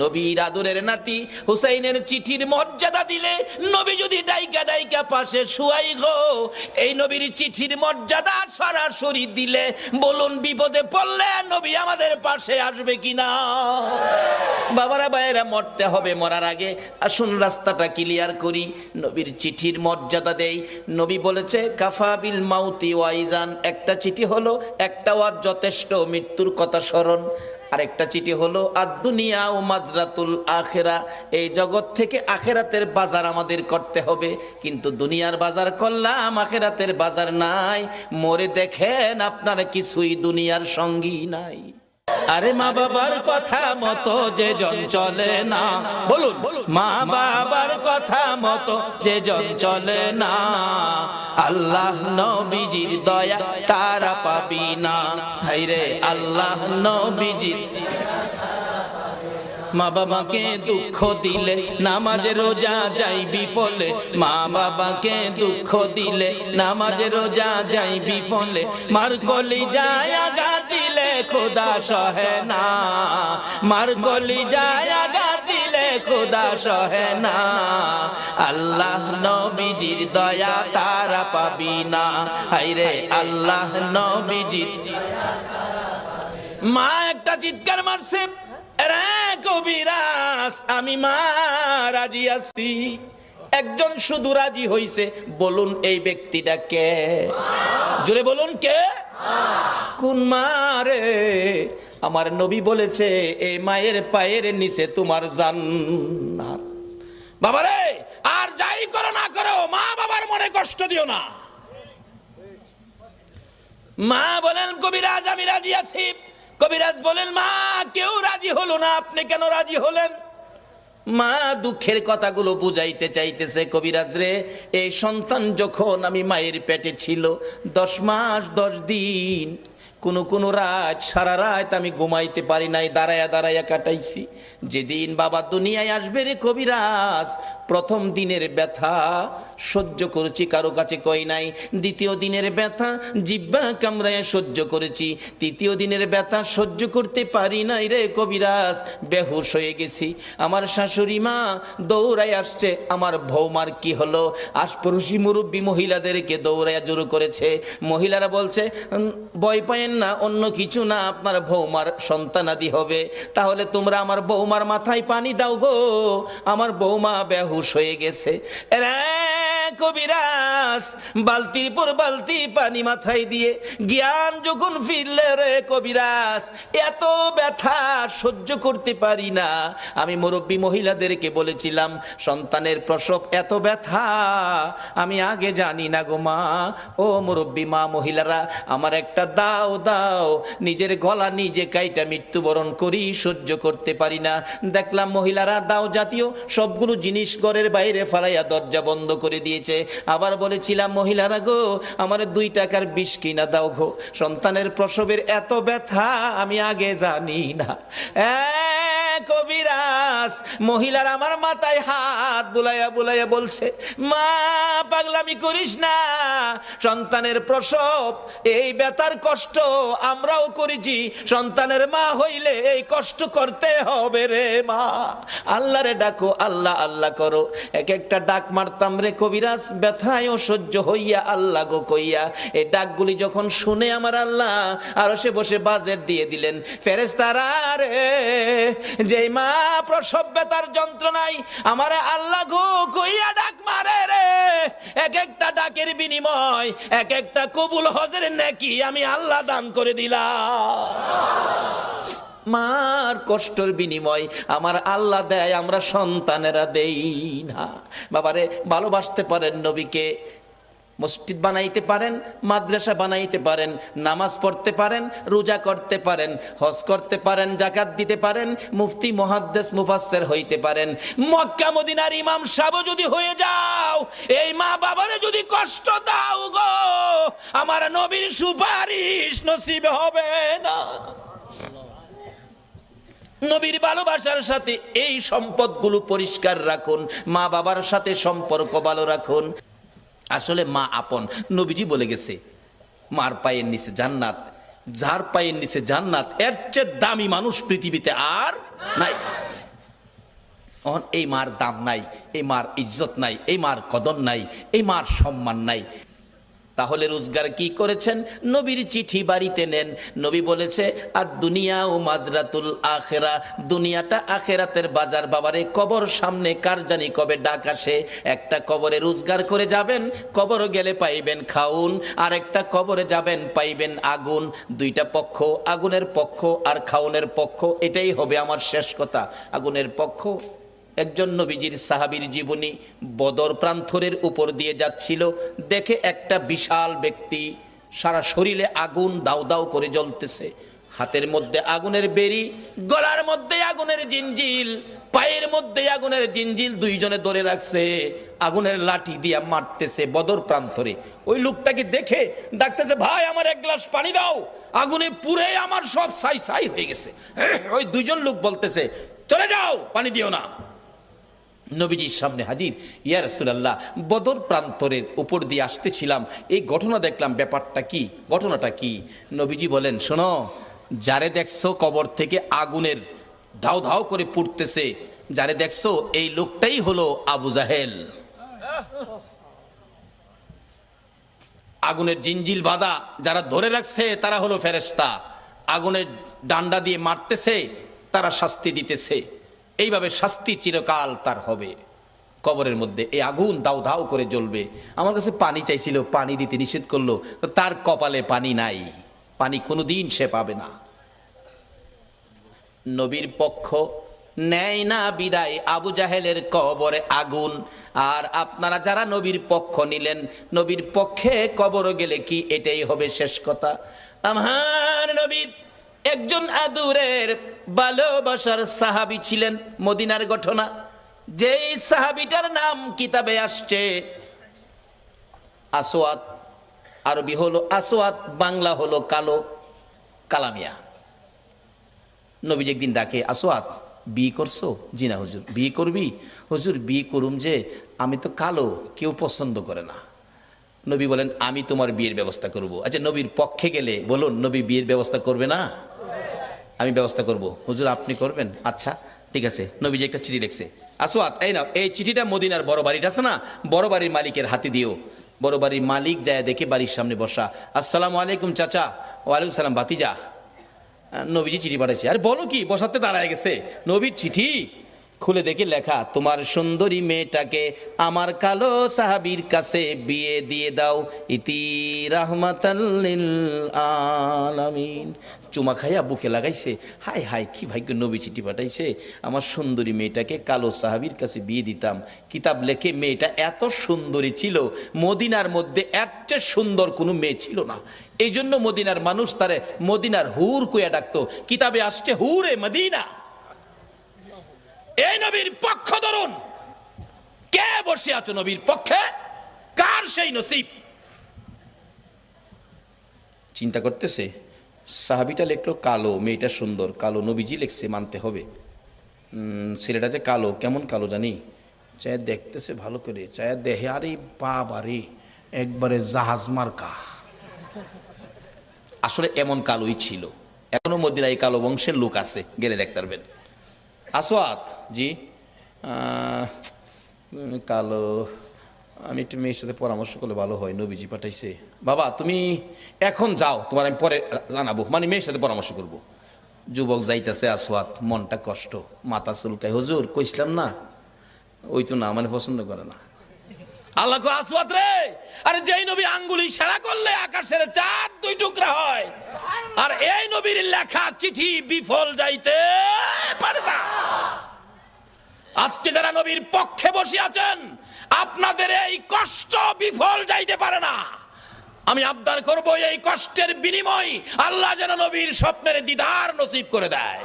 নবীর আদরের নাতি হুসাইনের চিঠির মর্যাদা দিলে নবী যদি ডাইকা ডাইকা পাশে শুয়াই গো, এই নবীর চিঠির মর্যাদা সরাসরি দিলে বলুন বিপদে পড়লে নবী আমাদের পাশে আসবে কিনা? বাবারা ভাইয়েরা, মরতে হবে, মরার আগে আসুন রাস্তাটা ক্লিয়ার করি। নবীর চিঠির মর্যাদা দেই। নবী বলেছে কাফা বিল মাউতি ওয়াইজান, একটা চিঠি হলো একটা ওয়াজ যথেষ্ট, মৃত্যুর কথা স্মরণ। আরেকটা চিঠি হলো আদ-দুনিয়া ও মাজরাতুল আখিরা, এই জগৎ থেকে আখিরাতের বাজার আমাদের করতে হবে, কিন্তু দুনিয়ার বাজার করলাম, আখিরাতের বাজার নাই। মরে দেখেন আপনার কিছুই দুনিয়ার সঙ্গী নাই। আরে মা বাবার কথা মতো যে জন চলে না, বলুন মা বাবার কথা মতো যে জন চলে না, আল্লাহ নবীজির দয়া তারা পাবি না। হায়রে আল্লাহ নবীজির। মা বাবাকে দুঃখ দিলে নামাজ রোজা যাই বিফলে, মা বাবাকে দুঃখ দিলে নামাজ রোজা যাই বিফলে, মার কলি যায় আঘাত দিলে খোদা সহে না, মার কলি যায় আঘাত দিলে খোদা সহে না, আল্লাহ নবীজির দয়া তারা পাবি না। হায়রে আল্লাহ নবীজির। মা একটা চিৎকার মারছে, কবিরাজ আমি মা রাজি আছি। একজন শুধু রাজি হইছে, বলুন এই ব্যক্তিটা কে? জোরে বলুন কে? কোন মা রে? আমার নবী বলেছে এই মায়ের পায়ের নিচে তোমার জান্নাত। বাবারে, আর যাই করো না করো, মা বাবার মনে কষ্ট দিও না। মা বলেন কবিরাজ আমি রাজি আছি। কবিরাজ বলেন মা কেউ রাজি হলো না, আপনি কেন রাজি হলেন? মা দুঃখের কথাগুলো বুঝাইতে চাইতেছে, কবিরাজ রে, এই সন্তান যখন আমি মায়ের পেটে ছিল 10 মাস 10 দিন, কোন রাত সারা রাত আমি ঘুমাইতে পারি নাই, দাঁড়ায়া দাঁড়ায়া কাটাইছি। যেদিন বাবা দুনিয়ায় আসবে রে কবিরাজ, প্রথম দিনের ব্যথা সহ্য করেছি, কারো কাছে কই নাই। দ্বিতীয় দিনের ব্যথা জিহ্বা কামড়ায় সহ্য করেছি। তৃতীয় দিনের ব্যথা সহ্য করতে পারি নাই রে কবিরাজ, বেহুশ হয়ে গেছি। আমার শাশুড়ি মা দৌড়ায় আসছে, আমার বৌমার কি হলো? আশপাশি মুরব্বী মহিলাদেরকে দৌড়াইয়া জোর করেছে। মহিলারা বলছে ভয় পায় না, অন্য কিছু না, আপনার বৌমার সন্তানাদি হবে। তাহলে তোমরা আমার বৌমার মাথায় পানি দাও গো, আমার বৌমা বেহুশ হয়ে গেছে। কবিরাজ বালতির পর বালতি পানি মাথায় দিয়ে জ্ঞান যখন ফিরলে রে কবিরাজ, এত ব্যথা সহ্য করতে পারি না। আমি মুরব্বী মহিলাদেরকে বলেছিলাম, সন্তানের প্রসব এত ব্যথা আমি আগে জানি না গো মা। ও মুরব্বী মা মহিলারা, আমার একটা দাও দাও, নিজের গলা নিজে কাইটা মৃত্যুবরণ করি, সহ্য করতে পারি না। দেখলাম মহিলারা দাও জাতীয় সবগুলো জিনিস ঘরের বাইরে ফালাইয়া দরজা বন্ধ করে দিয়েছে। আবার বলেছিলাম, মহিলারা গো, আমার 2 টাকার বিষ কিনা দাও গো, সন্তানের প্রসবের এত ব্যথা আমি আগে জানি না। কবিরাজ মহিলার আমার মাথায় হাত বুলাইয়া বুলাইয়া বলছে, মা পাগলামি করিস না, সন্তানের প্রসব এই ব্যথার কষ্ট আমরাও করেছি, সন্তানের মা হইলে এই কষ্ট করতে হবে রে মা। আল্লাহরে ডাকো, আল্লাহ আল্লাহ করো। এক একটা ডাক মারতাম রে কবিরাজ, ব্যথায় সহ্য হইয়া আল্লাহ গো কইয়া। এই ডাকগুলি যখন শুনে আমার আল্লাহ আরশে বসে বাজেট দিয়ে দিলেন। ফেরেশতারা রে, যেই মা প্রসব ব্যথার যন্ত্রণায় আমারে আল্লাহ গো কইয়া ডাক মারে রে, এক একটা ডাকের বিনিময় এক একটা কবুল হজের নেকি আমি আল্লাহ দান করে দিলাম। মার কষ্টের বিনিময় আমার আল্লাহ দেয়, আমরা সন্তানেরা দেই না। বাবারে, ভালোবাসতে পারেন নবীকে, মসজিদ বানাইতে পারেন, মাদ্রাসা বানাইতে পারেন, নামাজ পড়তে পারেন, রোজা করতে পারেন, হজ করতে পারেন, যাকাত দিতে পারেন, মুফতি মুহাদ্দিস মুফাসসির হইতে পারেন, মক্কা মদিনার ইমাম সাহেব যদি হয়ে যাও, এই মা বাবারে যদি কষ্ট দাও গো, আমার নবীর সুপারিশ নসিব হবে না। নবীর ভালোবাসার সাথে এই সম্পদগুলো পরিষ্কার রাখুন, মা বাবার সাথে সম্পর্ক ভালো রাখুন। আসলে মা আপন, নবীজি বলে গেছে, মার পায়ের নিচে জান্নাত, যার পায়ের নিচে জান্নাত, এর চেয়ে দামি মানুষ পৃথিবীতে আর নাই। এই মার দাম নাই, এই মার ইজ্জত নাই, এই মার কদর নাই, এই মার সম্মান নাই। তাহলে রোজগার কি করেছেন? নবীর চিঠি বাড়িতে নেন। নবী বলেছে, আর দুনিয়া ও মাজরাতুল আখেরা, দুনিয়াটা আখেরাতের বাজার। বাবারে, কবর সামনে, কার জানি কবে ডাক আসে। একটা কবরে রোজগার করে যাবেন, কবর গেলে পাইবেন খাউন, আর একটা কবরে যাবেন পাইবেন আগুন। 2টা পক্ষ, আগুনের পক্ষ আর খাউনের পক্ষ। এটাই হবে আমার শেষ কথা। আগুনের পক্ষ, একজন নবীজির সাহাবীর জীবনী, বদর প্রান্তরের উপর দিয়ে যাচ্ছিল, দেখে একটা বিশাল ব্যক্তি, সারা শরীরে আগুন দাউ দাউ করে জ্বলতেছে, হাতের মধ্যে আগুনের বেরি, গলার মধ্যে আগুনের জিঞ্জিল, পায়ের মধ্যে আগুনের জিঞ্জিল, 2 জনে ধরে রাখছে, আগুনের লাঠি দিয়া মারতেছে বদর প্রান্তরে। ওই লোকটাকে দেখে ডাকতেছে, ভাই আমার 1 গ্লাস পানি দাও, আগুনে পুড়ে আমার সব ছাই ছাই হয়ে গেছে। ওই 2 জন লোক বলতেছে, চলে যাও, পানি দিও না। নবীজির সামনে হাজির, ইয়া রাসূলুল্লাহ, বদর প্রান্তরের উপর দিয়ে আসতেছিলাম, এই ঘটনা দেখলাম, ব্যাপারটা কি, ঘটনাটা কি? নবীজি বলেন, শোনো, যারে দেখছো কবর থেকে আগুনের ধাও ধাও করে পুড়তেছে, যারে দেখছো এই লোকটাই হলো আবু জাহেল। আগুনের জিঞ্জিল বাঁধা যারা ধরে রাখছে তারা হলো ফেরেশতা, আগুনের ডান্ডা দিয়ে মারতেছে, তারা শাস্তি দিতেছে। এইভাবে শাস্তি চিরকাল তার হবে কবরের মধ্যে। এই আগুন দাউ দাউ করে জ্বলবে। আমার কাছে পানি চাইছিল, পানি দিতে নিষেধ করলো, তার কপালে পানি নাই, পানি কোনোদিন সে পাবে না। নবীর পক্ষ নেয় না বিদায়, আবু জাহেলের কবরে আগুন। আর আপনারা যারা নবীর পক্ষ নিলেন, নবীর পক্ষে কবর গেলে কি এটাই হবে শেষ কথা? আমার নবীর একজন আদুরের ভালোবাসার সাহাবী ছিলেন, মদিনার ঘটনা। যেই সাহাবীটার নাম কিতাবে আসছে আসওয়াদ, আরবি হলো আসওয়াদ, বাংলা হলো কালো, কালামিয়া। নবীজি একদিন ডাকে, আসওয়াদ বিয়ে করছো? জি না হুজুর। বিয়ে করবি? হুজুর বিয়ে করুম, যে আমি তো কালো, কেউ পছন্দ করে না। নবী বলেন, আমি তোমার বিয়ের ব্যবস্থা করব। আচ্ছা, নবীর পক্ষে গেলে বলুন, নবী বিয়ের ব্যবস্থা করবে না? আমি ব্যবস্থা করব। হুজুর আপনি করবেন? আচ্ছা ঠিক আছে। নবীজি একটা চিঠি লিখছে, আসওয়াদ এই নাও, এই চিঠিটা মদিনার বড় বাড়িটা আছে না, বড় বাড়ির মালিকের হাতে দিও। বড় বাড়ির মালিক যায় দেখে বাড়ির সামনে বসা, আসসালামু আলাইকুম চাচা। ওয়ালাইকুম সালাম ভাতিজা। নবীজি চিঠি পাঠাইছে। আরে বলো কি, বসাতে দাঁড়ায় গেছে, নবীর চিঠি। খুলে দেখি লেখা, তোমার সুন্দরী মেয়েটাকে আমার কালো সাহাবীর কাছে বিয়ে দিয়ে দাও, ইতি রাহমাতাল লিল আলামিন। চুমা খাইয়া বুকে লাগাইছে, হায় হায় কি ভাগ্য, নবী চিঠি পাঠাইছে, আমার সুন্দরী মেয়েটাকে কালো সাহাবীর কাছে বিয়ে দিতাম। কিতাব লেখে মেয়েটা এত সুন্দরী ছিল, মদিনার মধ্যে এর চেয়ে সুন্দর কোনো মেয়ে ছিল না। এই জন্য মদিনার মানুষ তারে মদিনার হুর কইয়া ডাকতো। কিতাবে আসছে হুরে মদিনা। এই নবীর পক্ষ ধরুন, কে বসে আছো নবীর পক্ষে, কার সেই নসিব? চিন্তা করতেছে, সাহাবিটা লিখলো কালো, মেয়েটা সুন্দর, কালো নবীজি লিখছে, মানতে হবে। ছেলেটা যে কালো, কেমন কালো জানি, চায় দেখতেছে ভালো করে, চায় দেহে, আরে বাবারে একবারে জাহাজ মার্কা। আসলে এমন কালোই ছিল, এখনো মদিনায় কালো বংশের লোক আছে, গেলে দেখতে পারবেন। আসওয়াত জি, কালো, আমি একটু মেয়ের সাথে পরামর্শ করলে ভালো হয়, নবীজি পাঠাইছে। বাবা তুমি এখন যাও, তোমার আমি পরে জানাবো, মানে মেয়ের সাথে পরামর্শ করব। যুবক যাইতেছে, আসওয়াত মনটা কষ্ট, মাথা চুলকায়, হুজুর কইছিলাম না, ওই তো না, মানে পছন্দ করে না। আল্লাহ কো, আসওয়াত রে, আরে যেই নবী আঙ্গুলি ইশারা করলে আকাশের চাঁদ দুই টুকরা হয়, আর এই নবীর লেখা চিঠি বিফল যাইতে পারে না। আজকে যারা নবীর পক্ষে বসে আছেন, আপনাদের এই কষ্ট বিফল যাইতে পারে না। আমি আবদার করব, এই কষ্টের বিনিময় আল্লাহ যেন নবীর স্বপ্নের দিদার নসিব করে দেয়।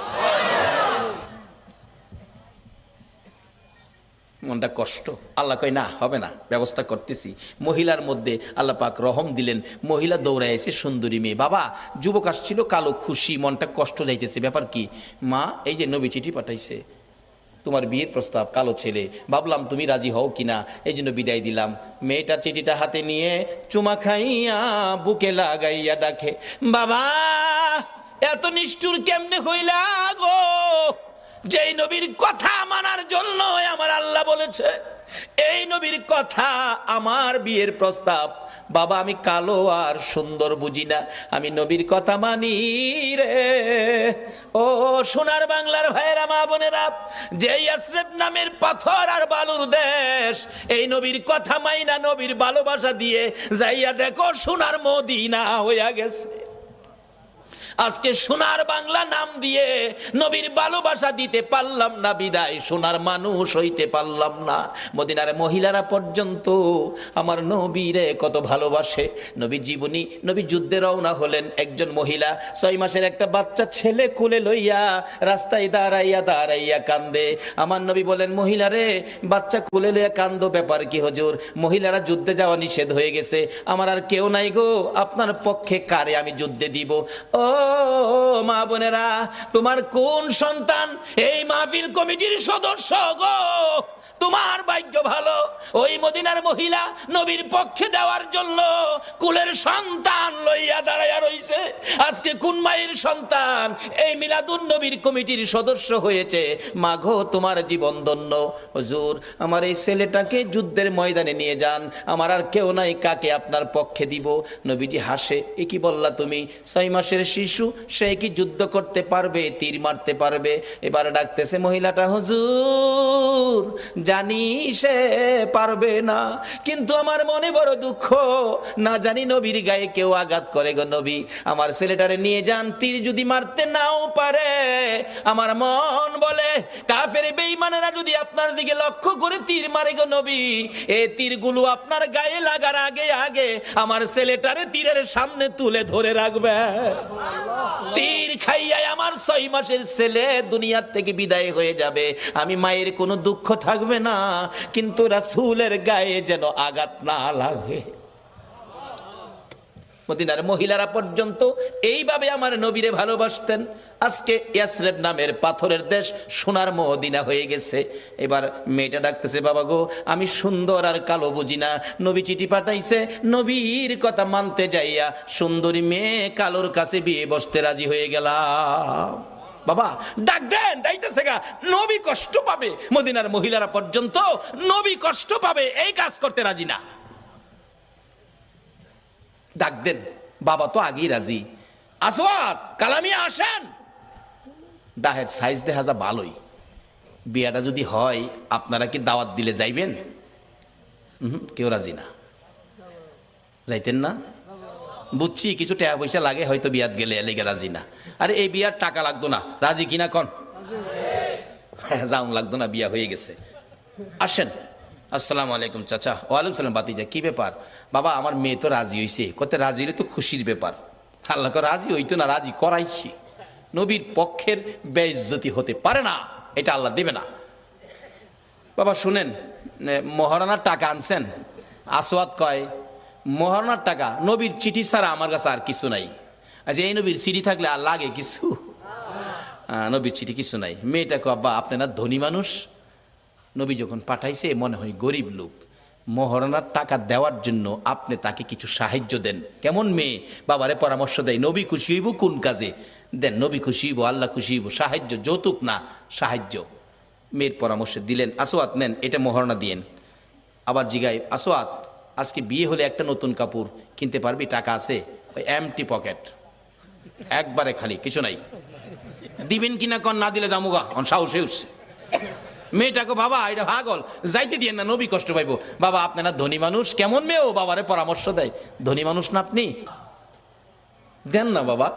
মনটা কষ্ট, আল্লাহ কয় না, হবে না, ব্যবস্থা করতেছি। মহিলার মধ্যে আল্লাহ পাক রহম দিলেন, মহিলা দৌড়ায় এসে সুন্দরী মেয়ে। বাবা যুবক আসছিল কালো, খুশি, মনটা কষ্ট যাইতেছে, ব্যাপার কি? মা এই যে নবী চিঠি পাঠাইছে, তোমার বিয়ের প্রস্তাব, কালো ছেলে, ভাবলাম তুমি রাজি হও কিনা, এই জন্য বিদায় দিলাম। মেয়েটা চিঠিটা হাতে নিয়ে চুমা খাইয়া বুকে লাগাইয়া ডাকে, বাবা এত নিষ্ঠুর কেমনে হইলা গো, যেই নবীর কথা মানার জন্য আমার আল্লাহ বলেছে, এই নবীর কথা আমার বিয়ের প্রস্তাব। বাবা আমি কালো আর সুন্দর বুঝি না, আমি নবীর কথা মানি রে। ও সোনার বাংলার ভাইয়েরা, মা বোনেরা, যে ইয়াসরিব নামের পাথর আর বালুর দেশ, এই নবীর কথা মাইনা নবীর ভালোবাসা দিয়ে যাইয়া দেখো সোনার মদিনা হইয়া গেছে। আজকে সোনার বাংলা নাম দিয়ে নবীর ভালোবাসা দিতে পারলাম না, বিদায় সোনার মানুষ হইতে পারলাম না। মদিনার মহিলারা পর্যন্ত আমার নবীরে কত ভালোবাসে। নবী জীবনী, নবী যুদ্ধে রওনা হলেন, একজন মহিলা 6 মাসের একটা বাচ্চা ছেলে কোলে লইয়া রাস্তায় দাঁড়াইয়া দাঁড়াইয়া কান্দে। আমার নবী বলেন, মহিলারে বাচ্চা কোলে লইয়া কান্দো, ব্যাপার কি হুজুর? মহিলারা যুদ্ধে যাওয়া নিষেধ হয়ে গেছে, আমার আর কেউ নাই গো, আপনার পক্ষে কারে আমি যুদ্ধে দিব? ও মা বোনেরা, তোমার কোন সন্তান এই মাহফিল কমিটির সদস্য গো? তোমার ভাগ্য ভালো, ওই মদিনার মহিলা নবীর পক্ষে দেওয়ার জন্য কুলের সন্তান লইয়া দাঁড়াইয়া রইছে। আজকে কোন মায়ের সন্তান এই মিলাদুন নবীর কমিটির সদস্য হয়েছে? মাগো তোমার জীবন ধন্য। হুজুর আমার এই ছেলেটাকে যুদ্ধের ময়দানে নিয়ে যান, আমার আর কেউ নাই, কাকে আপনার পক্ষে দিব? নবীজি হাসে, এ কি বললা তুমি? 6 মাসের শিশু, সে কি যুদ্ধ করতে পারবে, তীর মারতে পারবে? এবার ডাকতেছে মহিলাটা, হুজুর জানি সে পারবে না, কিন্তু আমার মনে বড় দুঃখ, না জানি নবীর গায়ে কেউ আঘাত করে গো নবী, আমার ছেলেটারে নিয়ে যান, তীর যদি মারতে নাও পারে, আমার মন বলে কাফের বেঈমানেরা যদি আপনার দিকে লক্ষ্য করে তীর মারে গো নবী, এই তীরগুলো আপনার গায়ে লাগার আগে আগে আমার ছেলেটারে তীরের সামনে তুলে ধরে রাখবে। তীর খাইয়া আমার 6 মাসের ছেলে দুনিয়ার থেকে বিদায় হয়ে যাবে, আমি মায়ের কোনো দুঃখ থাকবে না, কিন্তু রাসূলের গায়ে যেন আঘাত না লাগে। মদিনার মহিলারা পর্যন্ত এইভাবে আমার নবীরে ভালোবাসতেন। আজকে ইয়াসরিব নামের পাথরের দেশ সোনার মদিনা হয়ে গেছে। এবার মেয়েটা ডাকতেছে, বাবা গো আমি সুন্দর আর কালো বুঝি না, নবী চিঠি পাঠাইছে, নবীর কথা মানতে যাইয়া সুন্দরী মেয়ে কালোর কাছে বিয়ে বসতে রাজি হয়ে গেলাম। বাবা ডাক দেন, যাইতেছে গা, নবী কষ্ট পাবে। মদিনার মহিলারা পর্যন্ত নবী কষ্ট পাবে এই কাজ করতে রাজি না। ডাক দেন, বাবা তো আগেই রাজি। আসওয়াত কালামিয়া আসেন, দাহের সাইজ দেখা যা ভালোই, বিয়াটা যদি হয় আপনারা কি দাওয়াত দিলে যাইবেন? কেউ রাজি না, যাইতেন না? বুঝছি কিছু টাকা পয়সা লাগে হয়তো বিয়াত গেলে, লেগে রাজি না। আরে এই বিয়ার টাকা লাগতো না, রাজি কিনা কন? যাও লাগতো না, বিয়া হয়ে গেছে। আসেন। আসসালামু আলাইকুম চাচা। ওয়ালাইকুম সালাম বাতিজা, কি ব্যাপার? বাবা আমার মেয়ে তো রাজি হইছে। কত রাজি হলে তো খুশির ব্যাপার। আল্লাহকে রাজি হইতো না, রাজি করাইছি। নবীর পক্ষের বেইজ্জতি হতে পারে না, এটা আল্লাহ দেবে না। বাবা শুনেন, মহারানার টাকা আনছেন? আসওয়াদ কয় মহারানার টাকা, নবীর চিঠি ছাড়া আমার কাছে আর কিছু নাই। আচ্ছা এই নবীর চিঠি থাকলে আর লাগে কিছু? নবীর চিঠি কিছু নাই। মেয়েটা কো আব্বা আপনি না ধনী মানুষ, নবী যখন পাঠাইছে মনে হয় গরিব লোক, মহারানার টাকা দেওয়ার জন্য আপনি তাকে কিছু সাহায্য দেন। কেমন মেয়ে, বাবারে পরামর্শ দেয়, নবী খুশি হইব কোন কাজে দেন, নবী খুশি হইব, আল্লাহ খুশি হইব, সাহায্য, যৌতুক না সাহায্য। মেয়ের পরামর্শ দিলেন, আসওয়াত নেন এটা মহারণা দিয়েন। আবার জিগায়, আসওয়াত আজকে বিয়ে হলে একটা নতুন কাপড় কিনতে পারবি, টাকা আছে? ওই এমটি পকেট, একবারে খালি, কিছু নাই। দিবেন কিনা কন? না দিলে জামুগা, অন সাহসে উঠছে। মেয়েটাকে বাবা এটা পাগল, যাইতে দিয়ে না, নবী কষ্ট পাইব। বাবা আপনারা ধনী মানুষ, কেমন মেয়েও বাবারে পরামর্শ দেয়, ধনী মানুষ না আপনি, দেন না বাবা।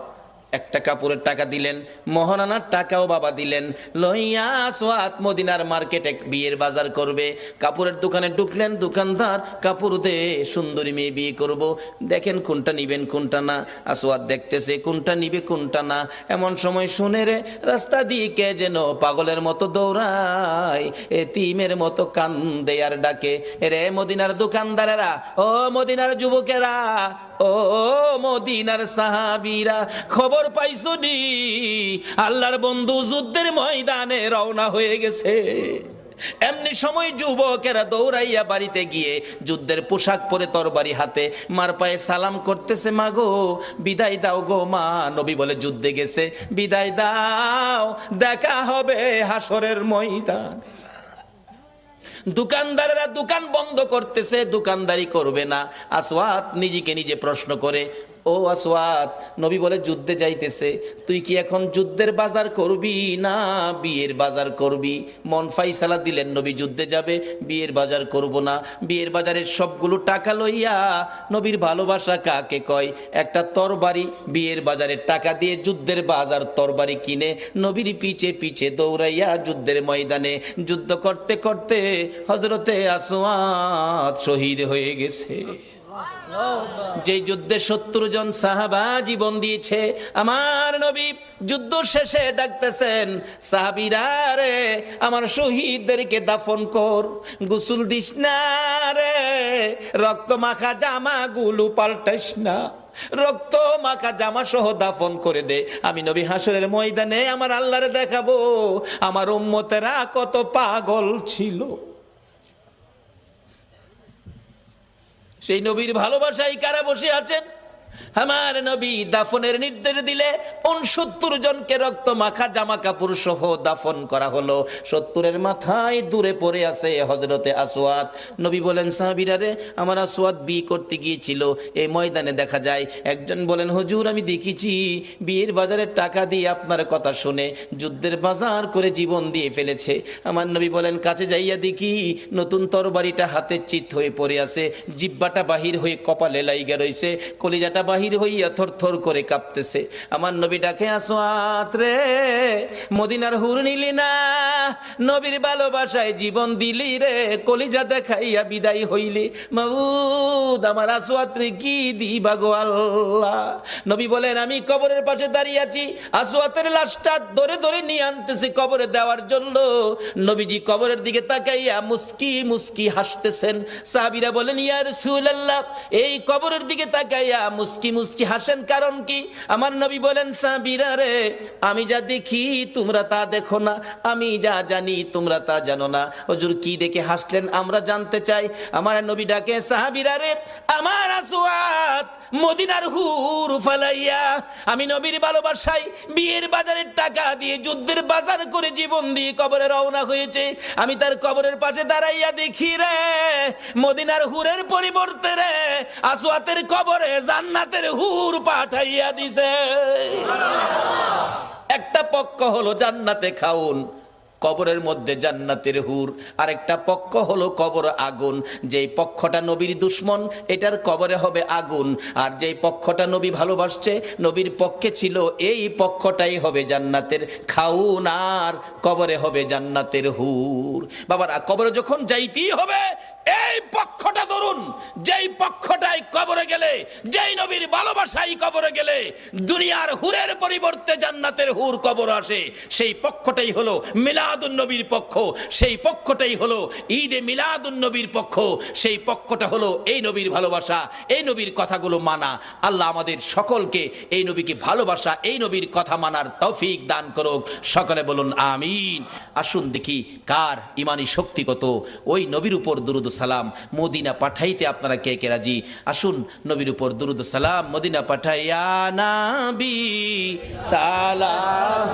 একটা কাপড়ের টাকা দিলেন, মহারানার টাকাও বাবা দিলেন। লইয়া আসওয়াত মদিনার মার্কেটে বিয়ের বাজার করবে। কাপড়ের দোকানে ঢুকলেন, দোকানদার কাপড় দে, সুন্দরী মেয়ে বিয়ে করব, দেখেন কোনটা নিবেন কোনটা না। আসওয়াত দেখতেছে কোনটা নিবে কোনটা না। এমন সময় শুনে রে রাস্তা দিয়ে কে যেন পাগলের মতো দৌড়ায়, এতিমের মতো কান্দে আর ডাকে, রে মদিনার দোকানদারেরা, ও মদিনার যুবকেরা, ও মদিনার সাহাবীরা, খবর পাইছো নি আল্লাহর বন্ধু যুদ্ধের ময়দানে রওনা হয়ে গেছে। এমনি সময় যুবকেরা দৌড়াইয়া বাড়িতে গিয়ে যুদ্ধের পোশাক পরে তরবারি হাতে মার পায়ে সালাম করতেছে, মা গো বিদায় দাও গো মা। নবী বলে যুদ্ধে গেছে, বিদায় দাও, দেখা হবে হাসরের ময়দানে। দোকানদারেরা দোকান বন্ধ করতেছে, দোকানদারি করবে না। আসওয়াত নিজেকে নিজে প্রশ্ন করে, ও আসওয়াত, নবী বলে যুদ্ধে যাইতেছে, তুই কি এখন যুদ্ধের বাজার করবি না বিয়ের বাজার করবি? মন ফাইসালা দিলেন, নবী যুদ্ধে যাবে, বিয়ের বাজার করব না। বিয়ের বাজারের সবগুলো টাকা লইয়া, নবীর ভালোবাসা কাকে কয়, একটা তরবারি বিয়ের বাজারের টাকা দিয়ে যুদ্ধের বাজার তরবারি কিনে নবীর পিছে পিছে দৌড়াইয়া যুদ্ধের ময়দানে যুদ্ধ করতে করতে হযরতে আসওয়াত শহীদ হয়ে গেছে। যে যুদ্ধে 70 জন সাহাবা জীবন দিয়েছে, আমার নবী যুদ্ধ শেষে ডাকতেছেন, সাহাবীরা রে আমার শহীদদেরকে দাফন কর, গোসল দিস না রে, রক্ত মাখা জামা গুলো পাল্টাইস না, রক্ত মাখা জামা সহ দাফন করে দে। আমি নবী হাসরের ময়দানে আমার আল্লাহরে দেখাবো আমার উম্মতেরা কত পাগল ছিল। সেই নবীর ভালোবাসায় কারা বসে আছেন? আমার নবী দাফনের নির্দেশ দিলে 69 জনকে রক্ত মাখা জামা কাপড় সহ দাফন করা হলো। 70-এর মাথায় দূরে পড়ে আছে হযরতে আসওয়াত। নবী বলেন, সাহাবীরা রে আমার আসওয়াত বিয়ে করতে গিয়েছিল, এই ময়দানে দেখা যায়। একজন বলেন, হুজুর আমি দেখেছি বিয়ের বাজারের টাকা দিয়ে আপনার কথা শুনে যুদ্ধের বাজার করে জীবন দিয়ে ফেলেছে। আমার নবী বলেন, কাছে যাইয়া দেখি নতুন তরবারিটা হাতে চিত হয়ে পড়ে আছে, জিহ্বাটা বাহির হয়ে কপালে লাইগা রইছে, কলিজাটা বাহির হইয়া থরথর করে কাঁপতেছে। আমার নবী ডাকে, আসওয়াত রে মদিনার হুর নিলি না, নবীর ভালোবাসায় জীবন দিলি রে, কলিজা দেখাইয়া বিদায় হইলি, মাবুদ আমার আসওয়াত রে কি দিবা গো আল্লাহ। নবী বলেন, আমি কবরের পাশে দাঁড়িয়ে আছি, আসওয়াতের লাশটা ধরে ধরে নিয়ে আনতেছে কবরে দেওয়ার জন্য। নবীজি কবরের দিকে তাকাইয়া মুস্কি মুস্কি হাসতেছেন। সাহাবীরা বলেন, ইয়া রাসূলুল্লাহ এই কবরের দিকে তাকাইয়া মুস্কি মুস্কি হাসেন কারণ কি? আমার নবী বলেন, সাহাবীরা রে আমি যা দেখি তোমরা তা দেখো না, আমি যা জানি তোমরা তা জানো না। হুজুর কি দেখে হাসলেন আমরা জানতে চাই। আমার নবী ডাকে, সাহাবীরা রে আমার আসওয়াত মদিনার হুর ফালাইয়া আমি নবীর ভালোবাসায় বিয়ের বাজারের টাকা দিয়ে যুদ্ধের বাজার করে জীবন দিয়ে কবরে রওনা হয়েছে। আমি তার কবরের পাশে দাঁড়াইয়া দেখি রে মদিনার হুরের পরিবর্তে রে আসওয়াতের কবরে জান্নাতের হুর পাঠাইয়া দিছে। একটা পক্ষ হলো জান্নাতে খাউন, কবরের মধ্যে জান্নাতের হুর, আরেকটা পক্ষ হলো কবর আগুন। যেই পক্ষটা নবীর দুশ্মন এটার কবরে হবে আগুন, আর যেই পক্ষটা নবী ভালোবাসছে নবীর পক্ষে ছিল এই পক্ষটাই হবে জান্নাতের খাউন, আর কবরে হবে জান্নাতের হুর। বাবারা, কবরে যখন যাইতেই হবে এই পক্ষটা ধরুন, যেই পক্ষটাই কবরে গেলে, যেই নবীর ভালোবাসাই কবরে গেলে দুনিয়ার হুরের পরিবর্তে জান্নাতের হুর কবর আসে, সেই পক্ষটাই হলো মিলাদুন নবীর পক্ষ, সেই পক্ষটাই হলো ঈদে মিলাদুন নবীর পক্ষ, সেই পক্ষটা হলো এই নবীর ভালোবাসা, এই নবীর কথাগুলো মানা। আল্লাহ আমাদের সকলকে এই নবীকে ভালোবাসা, এই নবীর কথা মানার তৌফিক দান করুক। সকলে বলুন আমিন। আসুন দেখি কার ইমানি শক্তি কত। ওই নবীর উপর দুরুদ সালাম মদিনা পাঠাইতে আপনারা কে কে রাজি? আসুন নবীর উপর দুরুদ সালাম মদিনা পাঠাইয়া নবী সালাম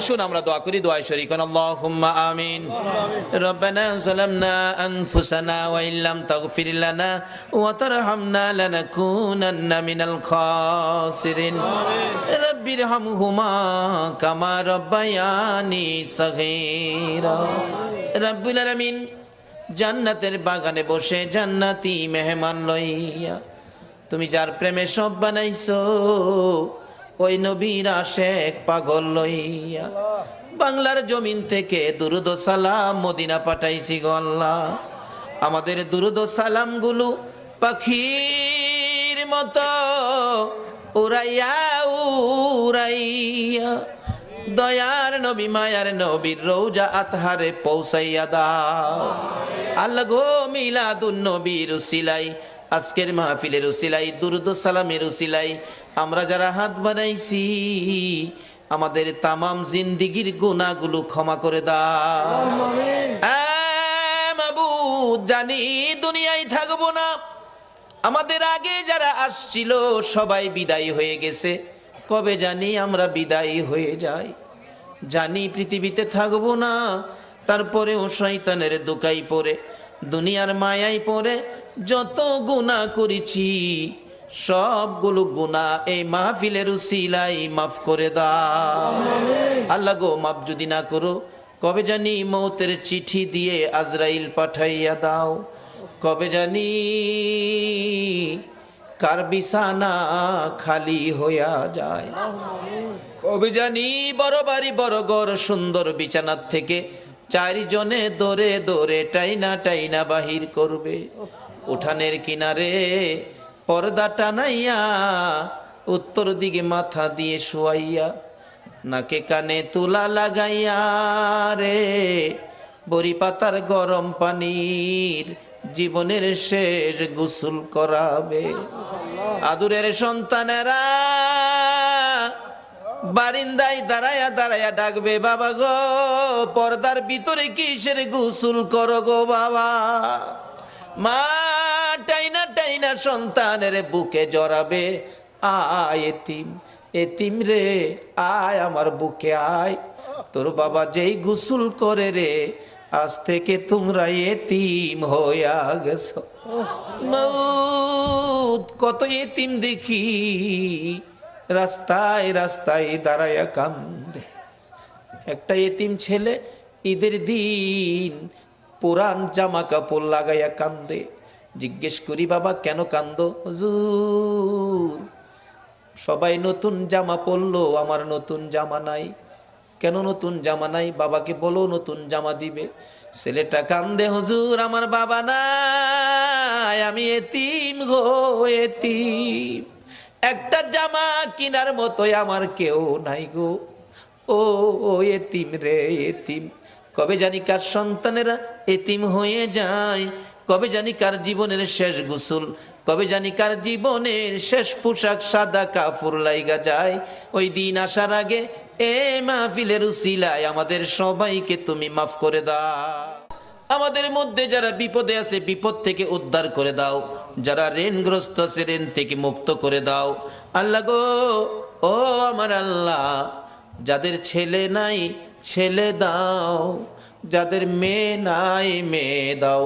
আসুন আমরা দোয়া করি, দোয়ায় শরীক হন। আল্লাহুম্মা আমিন। রব্বানা যালামনা আনফুসানা ওয়া ইল্লাম তাগফির লানা ওয়া তারহামনা লানাকুনান্না মিনাল খাসিরিন। রাব্বিরহামহুমা কামা রাব্বায়ানি সাগীরা। রব্বুল আলামিন জান্নাতের বাগানে বসে জান্নাতি মেহমান লইয়া তুমি যার প্রেমে সব বানাইছো, ওই নবীর আশেক পাগল লইয়া বাংলার জমিন থেকে দুরুদ ও সালাম মদিনা পাঠাইছি গো আল্লাহ। আমাদের দুরুদ ও সালাম গুলো পাখির মতো উড়াইয়া উড়াইয়া দয়ার নবী মায়ার নবীর রওজা আতহারে পৌঁছাইয়া দাও। আল্লাহ গো, মিলাদুন নবীর উসিলাই, আজকের মাহফিলের উসিলাই, দুরুদ ও সালামের উসিলাই আমরা যারা হাত বানাইছি, আমাদের তামাম জিন্দিগির গুনাহগুলো ক্ষমা করে দাও। মাবুদ, জানি দুনিয়ায় থাকবো না, আমাদের আগে যারা আসছিল সবাই বিদায় হয়ে গেছে, কবে জানি আমরা বিদায় হয়ে যাই। জানি পৃথিবীতে থাকবো না, তারপরেও শয়তানের দোকাই পড়ে, দুনিয়ার মায়াই পড়ে যত গুনাহ করেছি সবগুলো গুনাহ এই মাহফিলের উসিলাই মাফ করে দাও। আল্লাহ গো, মাফ যদি না করো, কবে জানি মৌতের চিঠি দিয়ে আজরাইল পাঠাইয়া দাও। কবে জানি কার বিছানা খালি হইয়া যায়। কবে জানি বড় বাড়ি বড় ঘর সুন্দর বিছানার থেকে চারজনে দৌড়ে দৌড়ে টাইনা টাইনা বাহির করবে। উঠানের কিনারে পর্দা টানাইয়া উত্তর দিকে মাথা দিয়ে শুয়াইয়া নাকে কানে তুলা লাগাইয়া রে বড়ি পাতার গরম পানির জীবনের শেষ গোসল করাবে। আদুরের সন্তানেরা বারিন্দায় দাঁড়ায়া দাঁড়ায়া ডাকবে, বাবা গো পর্দার ভিতরে কিসের গোসল করো গো বাবা। মা টাইনা টাইনা সন্তানের বুকে জড়াবে, আয় এতিম, এতিম রে আয় আমার বুকে আয়, তোর বাবা যেই গোসল করে রে আজ থেকে তোমরা এতিম হইয়া গেছো। মউত কত এতিম দেখি রাস্তায় রাস্তায় দাঁড়ায়া কান্দে। একটা এতিম ছেলে ঈদের দিন পুরান জামা কাপড় লাগাইয়া কান্দে। জিজ্ঞেস করি, বাবা কেন কান্দো? হুজুর সবাই নতুন জামা পরলো, আমার নতুন জামা নাই। কেন নতুন জামা নাই? বাবাকে বলো নতুন জামা দিবে। ছেলেটা কান্দে, হুজুর আমার বাবা নাই, আমি এতিম গো এতিম, একটা জামা কিনার মতো আমার কেউ নাই গো। ও এতিম রে এতিম। কবে জানি কার সন্তানেরা এতিম হয়ে যায়, কবে জানি কার জীবনের শেষ গোসল, কবে জানি কার জীবনের শেষ পোশাক সাদা কাপড় লাইগা যায়। ওই দিন আসার আগে এ মাহফিলের উসিলায় আমাদের সবাইকে তুমি মাফ করে দাও। আমাদের মধ্যে যারা বিপদে আছে বিপদ থেকে উদ্ধার করে দাও, যারা ঋণগ্রস্ত আছে ঋণ থেকে মুক্ত করে দাও। আল্লাহ গো, ও আমার আল্লাহ, যাদের ছেলে নাই ছেলে দাও, যাদের মেয়ে নাই মেয়ে দাও,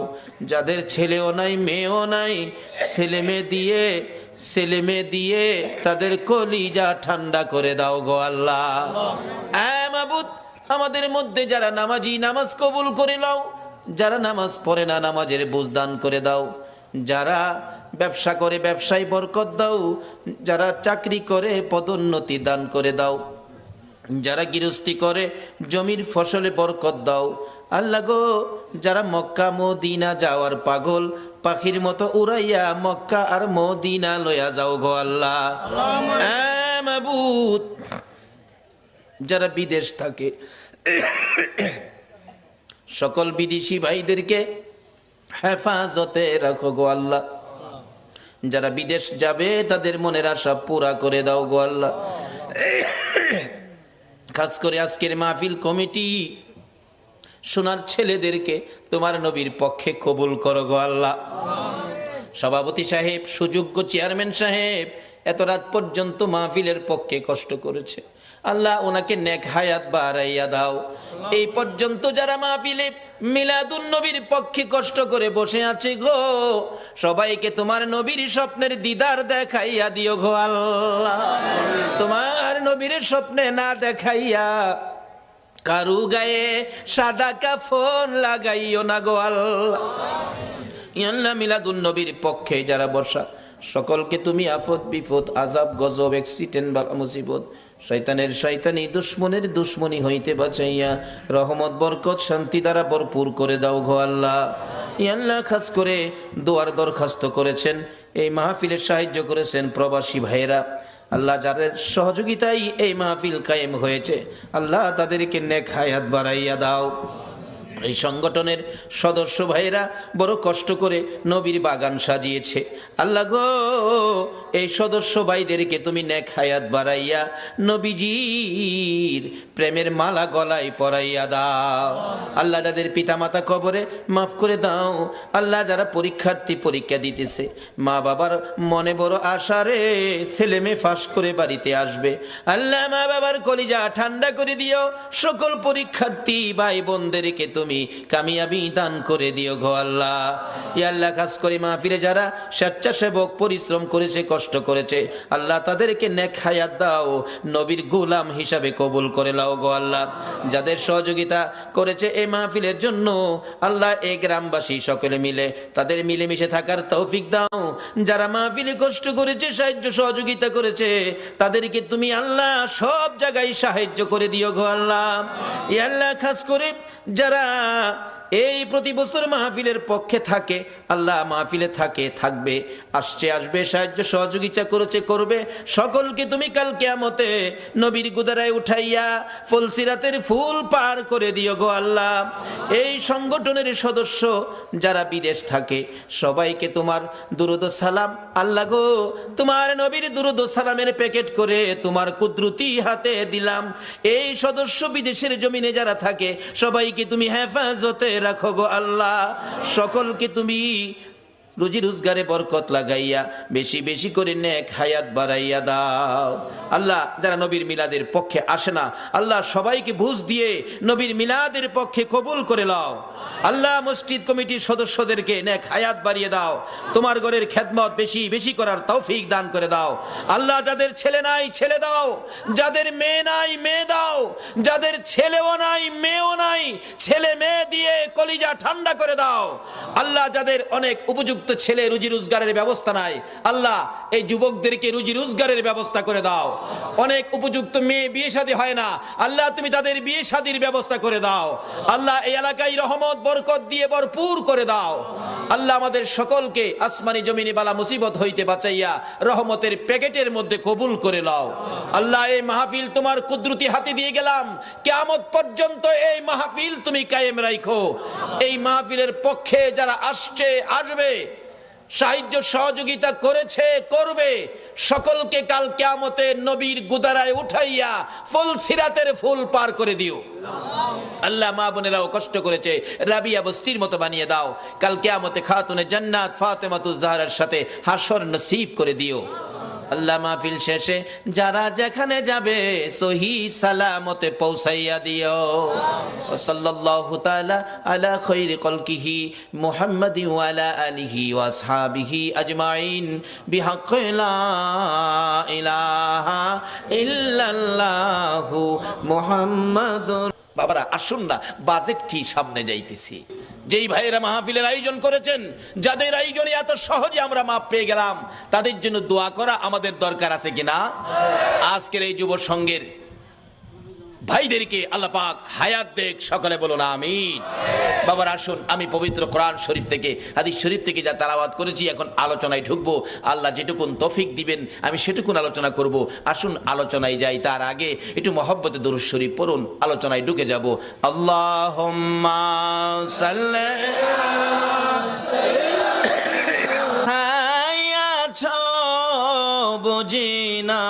যাদের ছেলেও নাই মেয়েও নাই ছেলে মেয়ে দিয়ে তাদের কলিজা ঠান্ডা করে দাও গো আল্লাহ। মাবুদ, আমাদের মধ্যে যারা নামাজি নামাজ কবুল করে নাও, যারা নামাজ পড়ে না নামাজের বুঝ দান করে দাও, যারা ব্যবসা করে ব্যবসায় বরকত দাও, যারা চাকরি করে পদোন্নতি দান করে দাও, যারা গৃহস্থী করে জমির ফসলে বরকত দাও। আল্লাহ গো, যারা মক্কা মদিনা যাওয়ার পাগল পাখির মতো উড়াইয়া মক্কা আর মদিনা লইয়া যাও গো আল্লাহ। মাবুদ, যারা বিদেশ থাকে সকল বিদেশি ভাইদেরকে হেফাজতে রাখো গো আল্লাহ। যারা বিদেশ যাবে তাদের মনের আশা পুরা করে দাও গো আল্লাহ। খাস করে আজকের মাহফিল কমিটি সোনার ছেলেদেরকে তোমার নবীর পক্ষে কবুল করো গো আল্লাহ। সভাপতি সাহেব, সুযোগ্য চেয়ারম্যান সাহেব, এত রাত পর্যন্ত মাহফিলের পক্ষে কষ্ট করেছে। আল্লাহ ওনাকে নেক হায়াত বাড়াইয়া দাও। এই পর্যন্ত যারা মাহফিলে মিলাদুন নবীর পক্ষে কষ্ট করে বসে আছে গো, সবাইকে তোমার নবীর স্বপ্নের দিদার দেখাইয়া দিও গো আল্লাহ। তোমার নবীর স্বপ্নে না দেখাইয়া কারু গায়ে সাদা কাফন লাগাইও না গো আল্লাহ। আল্লাহ মিলাদুন নবীর পক্ষে যারা বসা সকলকে তুমি আফত বিপদ আযাব গজব অ্যাক্সিডেন্ট বা মুসিবত শয়তানের শয়তানি দুশ্মনের দুশ্মনী হইতে বাঁচাইয়া রহমত বরকত শান্তি দ্বারা ভরপুর করে দাও গো আল্লাহ। আল্লাহ খাস করে দোয়ার দরখাস্ত করেছেন, এই মাহফিলের সাহায্য করেছেন প্রবাসী ভাইয়েরা, আল্লাহ যাদের সহযোগিতায় এই মাহফিল কায়েম হয়েছে, আল্লাহ তাদেরকে নেক হায়াত বাড়াইয়া দাও। এই সংগঠনের সদস্য ভাইরা বড় কষ্ট করে নবীর বাগান সাজিয়েছে, আল্লাহ গো এই সদস্য ভাইদেরকে তুমি নেক হায়াত বাড়াইয়া নবীজির প্রেমের মালা গলায় পরাইয়া দাও। আল্লাহ যাদের পিতামাতা কবরে মাফ করে দাও। আল্লাহ যারা পরীক্ষার্থী পরীক্ষা দিতেছে, মা বাবার মনে বড় আশা রে ছেলে মেয়ে ফাঁস করে বাড়িতে আসবে, আল্লাহ মা বাবার কলিজা ঠান্ডা করে দিও। সকল পরীক্ষার্থী ভাই বোনদেরকে তুমি কামিয়াবি দান করে দিও গো আল্লাহ। ইয়া আল্লাহ খাস করে মাহফিলে যারা স্বেচ্ছাসেবক পরিশ্রম করেছে কষ্ট করেছে, আল্লাহ তাদেরকে নেক হায়াত দাও, নবীর গোলাম হিসাবে কবুল করে নাও গো আল্লাহ। যাদের সহযোগিতা করেছে এই মাহফিলের জন্য, আল্লাহ এই গ্রামবাসী সকলে মিলে তাদের মিলেমিশে থাকার তৌফিক দাও। যারা মাহফিলে কষ্ট করেছে সাহায্য সহযোগিতা করেছে, তাদেরকে তুমি আল্লাহ সব জায়গায় সাহায্য করে দিও গো আল্লাহ। ইয়া আল্লাহ খাস করে যারা এই প্রতি বছর মাহফিলের পক্ষে থাকে, আল্লাহ মাহফিলে থাকে থাকবে আসছে আসবে সাহায্য সহযোগিতা করেছে করবে, সকলকে তুমি কাল কিয়ামতে নবীর গুদারায় উঠাইয়া ফুলসিরাতের ফুল পার করে দিও গো আল্লাহ। এই সংগঠনের সদস্য যারা বিদেশ থাকে সবাইকে তোমার দুরুদ সালাম, আল্লাহ গো তোমার নবীর দুরুদ সালামের প্যাকেট করে তোমার কুদরতি হাতে দিলাম। এই সদস্য বিদেশের জমিনে যারা থাকে সবাইকে তুমি হেফাজতে রাখো গো আল্লাহ। সকলকে তুমি রুজি রোজগারে বরকত লাগাইয়া বেশি বেশি করে নেক হায়াত বাড়াইয়া দাও। আল্লাহ যারা নবীর মিলাদের পক্ষে আসে না, আল্লাহ সবাইকে বুঝ দিয়ে নবীর মিলাদের পক্ষে কবুল করে নাও। আল্লাহ মসজিদ কমিটির সদস্যদেরকে নেক হায়াত বাড়িয়ে দাও, তোমার ঘরের খেদমত বেশি বেশি করার তৌফিক দান করে দাও। আল্লাহ যাদের ছেলে নাই ছেলে দাও, যাদের মেয়ে নাই মেয়ে দাও, যাদের ছেলেও নাই মেয়েও নাই ছেলে মেয়ে দিয়ে কলিজা ঠান্ডা করে দাও। আল্লাহ যাদের অনেক উপযুক্ত ছেলে রুজি রোজগারের ব্যবস্থা নাই, আল্লাহ এই যুবকদেরকে রুজি রোজগারের ব্যবস্থা করে দাও। অনেক উপযুক্ত মেয়ে বিয়ে শাদী হয় না, আল্লাহ তুমি তাদের বিয়ে শাদীর ব্যবস্থা করে দাও। আল্লাহ এই এলাকায় রহমত বরকত দিয়ে ভরপুর করে দাও। আল্লাহ আমাদের সকলকে আসমানি জমিনি বালা মুসিবত হইতে বাঁচাইয়া রহমতের প্যাকেটের মধ্যে কবুল করে নাও। আল্লাহ এই মাহফিল তোমার কুদরতি হাতে দিয়ে গেলাম, কিয়ামত পর্যন্ত এই মাহফিল তুমি কায়েম রাখো। এই মাহফিলের পক্ষে যারা আসছে আসবে সাহায্য সহযোগিতা করেছে করবে, সকলকে কাল কিয়ামতে নবীর গুদারায় উঠাইয়া ফুল সিরাতের ফুল পার করে দিও। আল্লাহ মা বোনেরাও কষ্ট করেছে, রাবিয়া বস্তির মতো বানিয়ে দাও। কাল কিয়ামতে খাতুনে জান্নাত ফাতেমাতুজ জাহরার সাথে হাসর নসিব করে দিও। আল্লাহ মাহফিল শেষে যারা যেখানে যাবে সহি সালামতে পৌঁছাইয়া দিও। সাল্লাল্লাহু তাআলা আলা খায়রি কলকিহি মুহাম্মাদি ওয়া আলা আলিহি ওয়া আসহাবিহি আজমাইন বিহাক্কি লা ইলাহা ইল্লাল্লাহু মুহাম্মাদুর। বাবারা আসুন না, বাজেট কি সামনে যাইতেছি। যেই ভাইয়েরা মাহফিলের আয়োজন করেছেন, যাদের আয়োজনে এত সহজে আমরা মাপ পেয়ে গেলাম, তাদের জন্য দোয়া করা আমাদের দরকার আছে কিনা? আজকের এই যুব সংঘের ভাইদেরকে আল্লাহ পাক হায়াত দেখ, সকলে বলুন আমিন। বাবার আসুন, আমি পবিত্র কোরআন শরীফ থেকে হাদিস শরীফ থেকে যা তেলাওয়াত করেছি এখন আলোচনায় ঢুকবো। আল্লাহ যেটুকুন তৌফিক দিবেন আমি সেটুকুন আলোচনা করব। আসুন আলোচনায় যাই, তার আগে একটু মহব্বতে দুরূদ শরীফ পড়ুন, আলোচনায় ঢুকে যাব। আল্লাহুম্মা সাল্লি বুঝিনা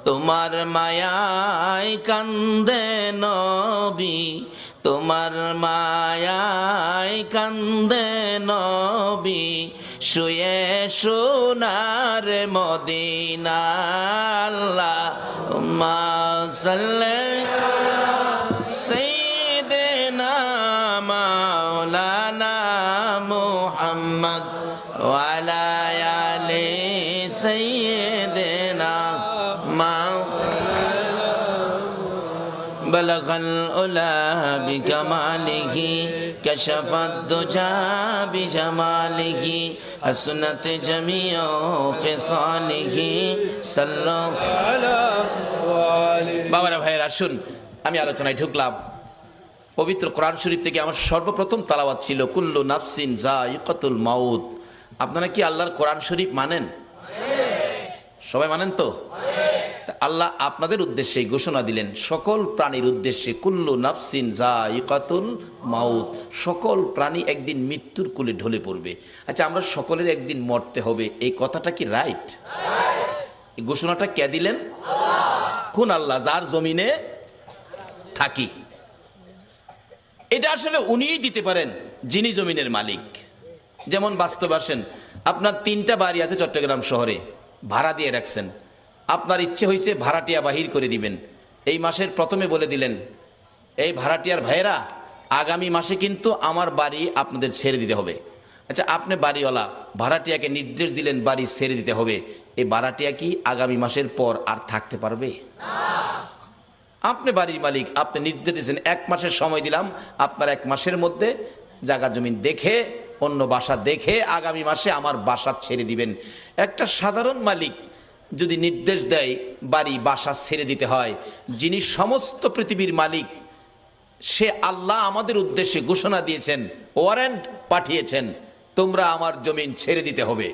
তোমার মায়ায় কান্দে নবী, তোমার মায়ায় কান্দে নবী, শুয়ে সোনার মদিনা আল্লাহুম্মা সাল্লি সাইয়্যিদিনা মাওলানা মুহাম্মদ ওয়া আলা আলি সাইয়্যিদিনা بلغ العلا بكماله كشف الدجى بجماله حسنت جميع خصاله صلى على বাবারা ভাইয়েরা আসুন, আমি আলোচনায় ঢুকলাম। পবিত্র কোরআন শরীফ থেকে আমার সর্বপ্রথম তালাওয়াত ছিল কুল্লু নাফসিন যায়িকাতুল মাউত। আপনারা কি আল্লাহর কোরআন শরীফ মানেন? সবাই মানেন তো? আল্লাহ আপনাদের উদ্দেশ্যে ঘোষণা দিলেন, সকল প্রাণীর উদ্দেশ্যে কুল্লু নাফসিন যায়িকাতুল মাউত, সকল প্রাণী একদিন মৃত্যুর কোলে ঢলে পড়বে। আচ্ছা, আমরা সকলের একদিন মরতে হবে, এই কথাটা কি রাইট? এই ঘোষণাটা কে দিলেন? কোন আল্লাহ? যার জমিনে থাকি। এটা আসলে উনিই দিতে পারেন, যিনি জমিনের মালিক। যেমন বাস্তব আসেন, আপনার 3টা বাড়ি আছে চট্টগ্রাম শহরে, ভাড়া দিয়ে রাখছেন। আপনার ইচ্ছে হয়েছে ভাড়াটিয়া বাহির করে দিবেন। এই মাসের প্রথমে বলে দিলেন, এই ভাড়াটিয়ার ভাইয়েরা, আগামী মাসে কিন্তু আমার বাড়ি আপনাদের ছেড়ে দিতে হবে। আচ্ছা, আপনি বাড়িওয়ালা, ভাড়াটিয়াকে নির্দেশ দিলেন বাড়ি ছেড়ে দিতে হবে। এই ভাড়াটিয়া কি আগামী মাসের পর আর থাকতে পারবে? আপনি বাড়ির মালিক, আপনি নির্দেশ দিয়েছেন 1 মাসের সময় দিলাম, আপনার 1 মাসের মধ্যে জায়গা জমিন দেখে, অন্য বাসা দেখে আগামী মাসে আমার বাসা ছেড়ে দিবেন। একটা সাধারণ মালিক যদি নির্দেশ দেয় বাড়ি বাসা ছেড়ে দিতে হয়, যিনি সমস্ত পৃথিবীর মালিক, সে আল্লাহ আমাদের উদ্দেশ্যে ঘোষণা দিয়েছেন, ওয়ারেন্ট পাঠিয়েছেন, তোমরা আমার জমিন ছেড়ে দিতে হবে।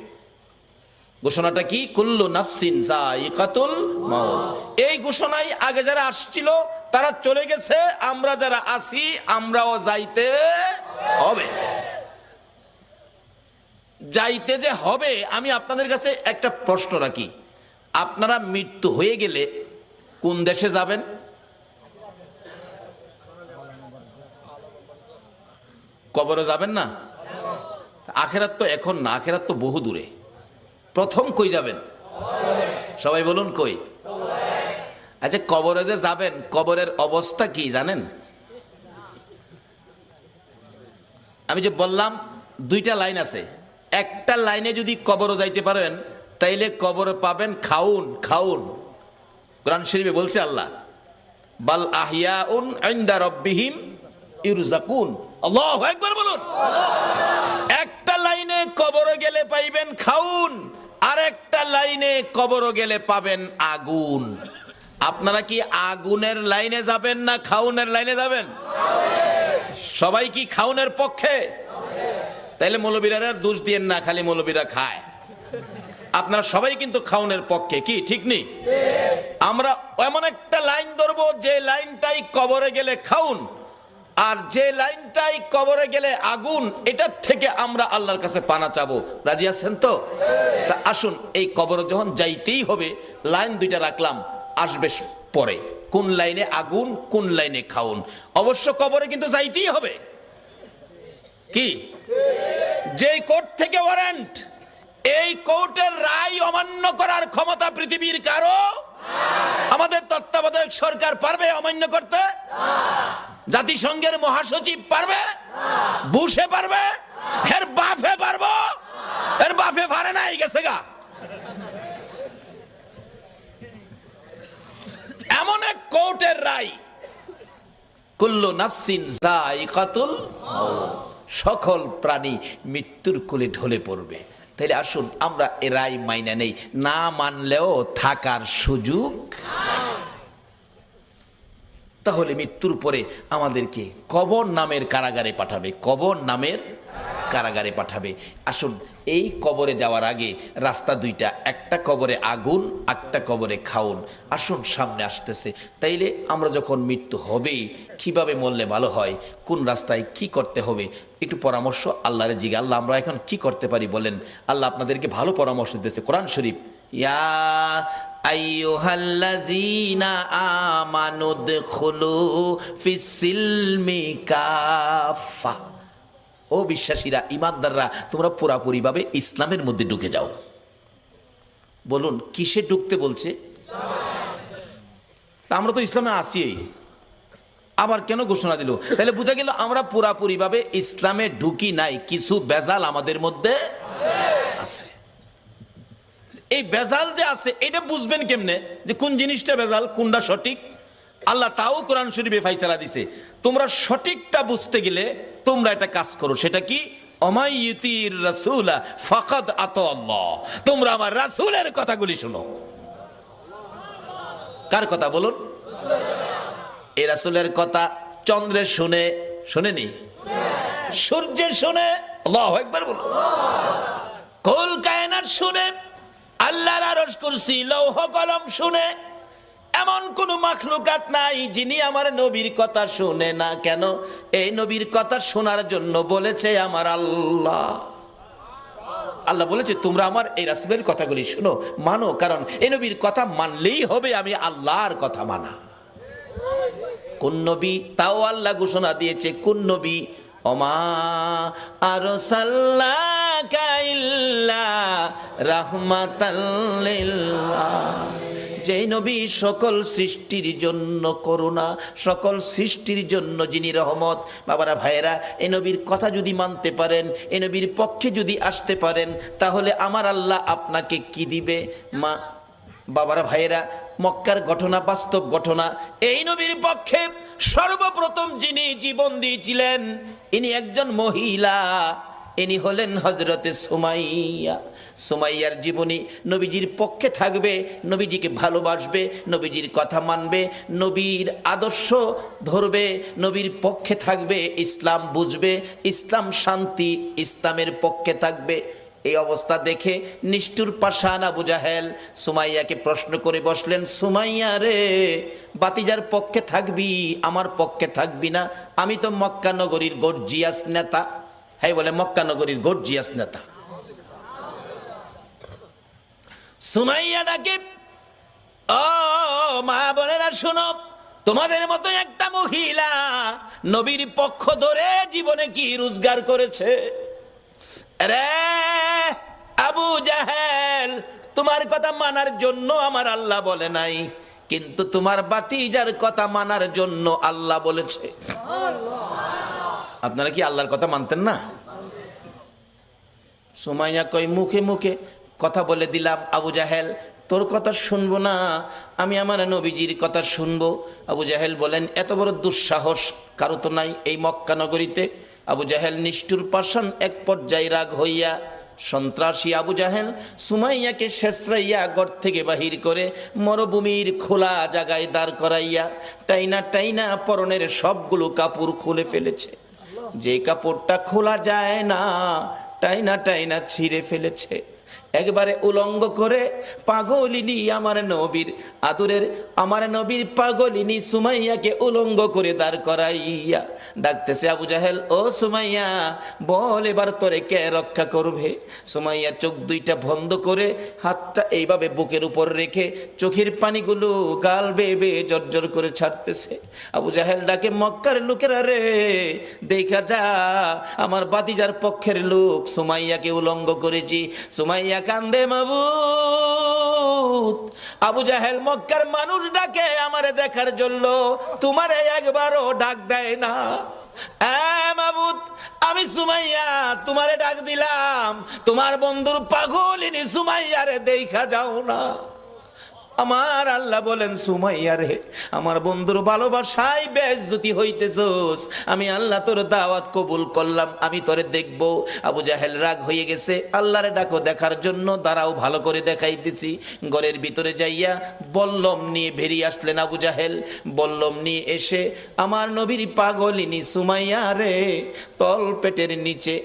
ঘোষণাটা কি? কুল্লু নাফসিন যায়িকাতুল মাউত। এই ঘোষণাই আগে যারা আসছিল তারা চলে গেছে, আমরা যারা আছি আমরাও যাইতে হবে। যাইতে যে হবে, আমি আপনাদের কাছে একটা প্রশ্ন রাখি, আপনারা মৃত্যু হয়ে গেলে কোন দেশে যাবেন? কবরে যাবেন না? আখেরাত তো এখন না, আখেরাত তো বহু দূরে। প্রথম কই যাবেন? সবাই বলুন কই? আচ্ছা, কবরে যে যাবেন, কবরের অবস্থা কি জানেন? আমি যে বললাম 2টা লাইন আছে, একটা লাইনে যদি কবরে যাইতে পারেন তাইলে কবরে পাবেন খাউন। খাউন কোরআন শরীফে বলছে আল্লাহ, বাল আহিয়াউন ইনদা রাব্বিহিম ইরযাকুন। আল্লাহু আকবার বলুন। একটা লাইনে কবরে গেলে পাইবেন খাউন, আর একটা লাইনে কবরে গেলে পাবেন আগুন। আপনারা কি আগুনের লাইনে যাবেন না খাউনের লাইনে যাবেন? সবাই কি খাউনের পক্ষে? তাইলে মৌলবীরা দোষ দিয়েন না, খালি মৌলবীরা খায়। আপনারা সবাই কিন্তু খাউনের পক্ষে, কি ঠিক নেই? আমরা এমন একটা লাইন ধরবো যে লাইনটাই কবরে গেলে খাউন, আর যে লাইনটাই কবরে গেলে আগুন, এটার থেকে আমরা আল্লাহর কাছে পানা চাবো। রাজি আছেন তো? তা আসুন, এই কবরে যখন যাইতেই হবে, লাইন 2টা রাখলাম, আসবে পরে কোন লাইনে আগুন, কোন লাইনে খাউন। অবশ্য কবরে কিন্তু যাইতেই হবে। কি? যে কোর্ট থেকে ওয়ারেন্ট, এই কোর্টের রায় অমান্য করার ক্ষমতা পৃথিবীর কারো? আমাদের তত্ত্বাবধায়ক সরকার পারবে অমান্য করতে? জাতিসংঘের মহাসচিব পারবে? বুশে পারবে? এর বাফে পারবো? এর বাফে পারে নাই, গেছে গা। এমন এক কোর্টের রায়, কুল্লু নাফসিন যায়িকাতুল মাউত, সকল প্রাণী মৃত্যুর কোলে ঢলে পড়বে। তাহলে আসুন আমরা এ রায় মাইনা নেই, না মানলেও থাকার সুযোগ। তাহলে মৃত্যুর পরে আমাদেরকে কবর নামের কারাগারে পাঠাবে, কবর নামের কারাগারে পাঠাবে। আসুন, এই কবরে যাওয়ার আগে রাস্তা 2টা, একটা কবরে আগুন, একটা কবরে খাউন। আসুন, সামনে আসতেছে। তাইলে আমরা যখন মৃত্যু হবে, কিভাবে মরলে ভালো হয়, কোন রাস্তায় কি করতে হবে, একটু পরামর্শ আল্লাহর জিজ্ঞাসা। আল্লাহ আমরা এখন কি করতে পারি বলেন? আল্লাহ আপনাদেরকে ভালো পরামর্শ দিতেছে কোরআন শরীফ। ইয়া আইয়ুহাল্লাযীনা আমানু দুখুলু ফিস সিলমি কাফা। ও বিশ্বাসীরা, ইমানদাররা, তোমরা পুরাপুরিভাবে ইসলামের মধ্যে ঢুকে যাও। বলুন কিসে ঢুকতে বলছে? তা আমরা তো ইসলামে আছি, আবার কেন ঘোষণা দিল? তাহলে বোঝা গেল আমরা পুরাপুরিভাবে ইসলামে ঢুকি নাই, কিছু বেজাল আমাদের মধ্যে আছে। এই বেজাল যে আছে এটা বুঝবেন কেমনে যে কোন জিনিসটা বেজাল কোনটা সঠিক? আল্লাহ তাও কোরআন শরীফে ফাইসালা দিছে। তোমরা সঠিকটা বুঝতে গেলে তোমরা একটা কাজ করো, সেটা কি? অমাইয়িতির রাসূলা ফাকাদ আতাল্লাহ। তোমরা আমার রাসূলের কথাগুলি শোনো। কার কথা বলুন? এই রাসূলের কথা চন্দ্রের শুনে, শুনেনি? সূর্যের শুনে, আল্লাহু আকবার বলো। কুল কায়নাত শুনে, আল্লাহর আরশ কুরসি লৌহ কলম শুনে, এমন কোন মাখলুকাত নাই যিনি আমার নবীর কথা শুনে না। কেন? এই নবীর কথা শোনার জন্য বলেছে আমার আল্লাহ। আল্লাহ বলেছে তোমরা আমার এই রাসূলের কথাগুলি শুনো, মানো, কারণ এই নবীর কথা মানলেই হবে আমি আল্লাহর কথা মানা। কোন নবী? তাও আল্লাহ ঘোষণা দিয়েছে কোন নবী? ওমা আরসালনাকা ইল্লা রাহমাতাল লিল আলামিন। যেই নবী সকল সৃষ্টির জন্য করুণা, সকল সৃষ্টির জন্য যিনি রহমত। বাবারা ভাইয়েরা, এই নবীর কথা যদি মানতে পারেন, এই নবীর পক্ষে যদি আসতে পারেন, তাহলে আমার আল্লাহ আপনাকে কি দিবে? মা বাবারা ভাইয়েরা, মক্কার ঘটনা বাস্তব ঘটনা। এই নবীর পক্ষে সর্বপ্রথম যিনি জীবন দিয়েছিলেন ইনি একজন মহিলা, ইনি হলেন হযরতে সুমাইয়া। সুমাইয়ার জীবনী নবীজির পক্ষে থাকবে, নবীজিকে ভালোবাসবে, নবীজির কথা মানবে, নবীর আদর্শ ধরবে, নবীর পক্ষে থাকবে, ইসলাম বুঝবে, ইসলাম শান্তি, ইসলামের পক্ষে থাকবে। এই অবস্থা দেখে নিষ্ঠুর পাষাণ আবু জাহেল সুমাইয়াকে প্রশ্ন করে বসলেন, সুমাইয়া রে, বাতিজার পক্ষে থাকবি, আমার পক্ষে থাকবি না? আমি তো মক্কা নগরীর গর্জিয়াস নেতা। হ্যাঁ বলে, মক্কা নগরীর গর্জিয়াস নেতা। সুমাইয়া ডাকে, ও মা বোনেরা শোনো, তোমাদের মতো একটা মহিলা নবীর পক্ষ ধরে জীবনে কি রোজগার করেছে? রে আবু জাহেল, তোমার কথা মানার জন্য আমার আল্লাহ বলে নাই, কিন্তু তোমার বাতিজার কথা মানার জন্য আল্লাহ বলেছে। আপনারা কি আল্লাহর কথা মানতেন না? সুমাইয়া কই, মুখে মুখে কথা বলে দিলাম আবু জাহেল তোর কথা শুনবো না, আমি আমার নবীজির কথা শুনবো। আবু জাহেল বলেন, এত বড় দুঃসাহস কারো তো নাই এই মক্কা নগরীতে। আবু জাহেল নিষ্ঠুর পাষাণ এক পর্যায়ে রাগ হইয়া, সন্ত্রাসী আবু জাহেল সুমাইয়াকে শেষরাইয়া ঘর থেকে বাহির করে মরুভূমির খোলা জায়গায় দাঁড় করাইয়া টাইনা টাইনা পরনের সবগুলো কাপড় খুলে ফেলেছে। যে কাপড়টা খোলা যায় না টাইনা টাইনা ছিঁড়ে ফেলেছে। একবারে উলঙ্গ করে পাগলিনী আমার নবীর আদরের, আমার নবীর পাগলিনী সুমাইয়াকে উলঙ্গ করে দাঁড় করাইয়া ডাকতেছে, আবু জাহেল ও সুমাইয়া বল এবার তোরে কে রক্ষা করবে? সুমাইয়া চোখ দুইটা বন্ধ করে হাতটা এইভাবে বুকের উপর রেখে চোখের পানিগুলো গাল বেয়ে বেয়ে জর্জর করে ছাড়তেছে। আবু জাহেল ডাকে, মক্কার লোকেরা রে, দেখা যা আমার বাতিজার পক্ষের লোক সুমাইয়াকে উলঙ্গ করেছি। সুমাইয়া কান্দে, মাবুদ আবু জাহেল মক্কার মানুষ ডাকে আমারে দেখার জন্য, তোমারে একবারও ডাক দেয় না। মাবুদ, আমি সুমাইয়া তোমারে ডাক দিলাম, তোমার বন্ধুর পাগলিনী সুমাইয়ারে দেখা যাও না। আমার আল্লাহ বলেন, সুমাইয়া রে, আমার বন্ধুর ভালোবাসায় বেইজ্জতি হইতেছস, আমি আল্লাহ তোর দাওয়াত কবুল করলাম, আমি তোরে দেখবো। আবু জাহেল রাগ হয়ে গেছে, আল্লাহরে ডাকো দেখার জন্য, দাঁড়াও ভালো করে দেখাইতেছি। ঘরের ভিতরে যাইয়া বল্লম নিয়ে বেরিয়ে আসলেন আবু জাহেল। বল্লম নিয়ে এসে আমার নবীর পাগলিনী সুমাইয়া রে তল পেটের নিচে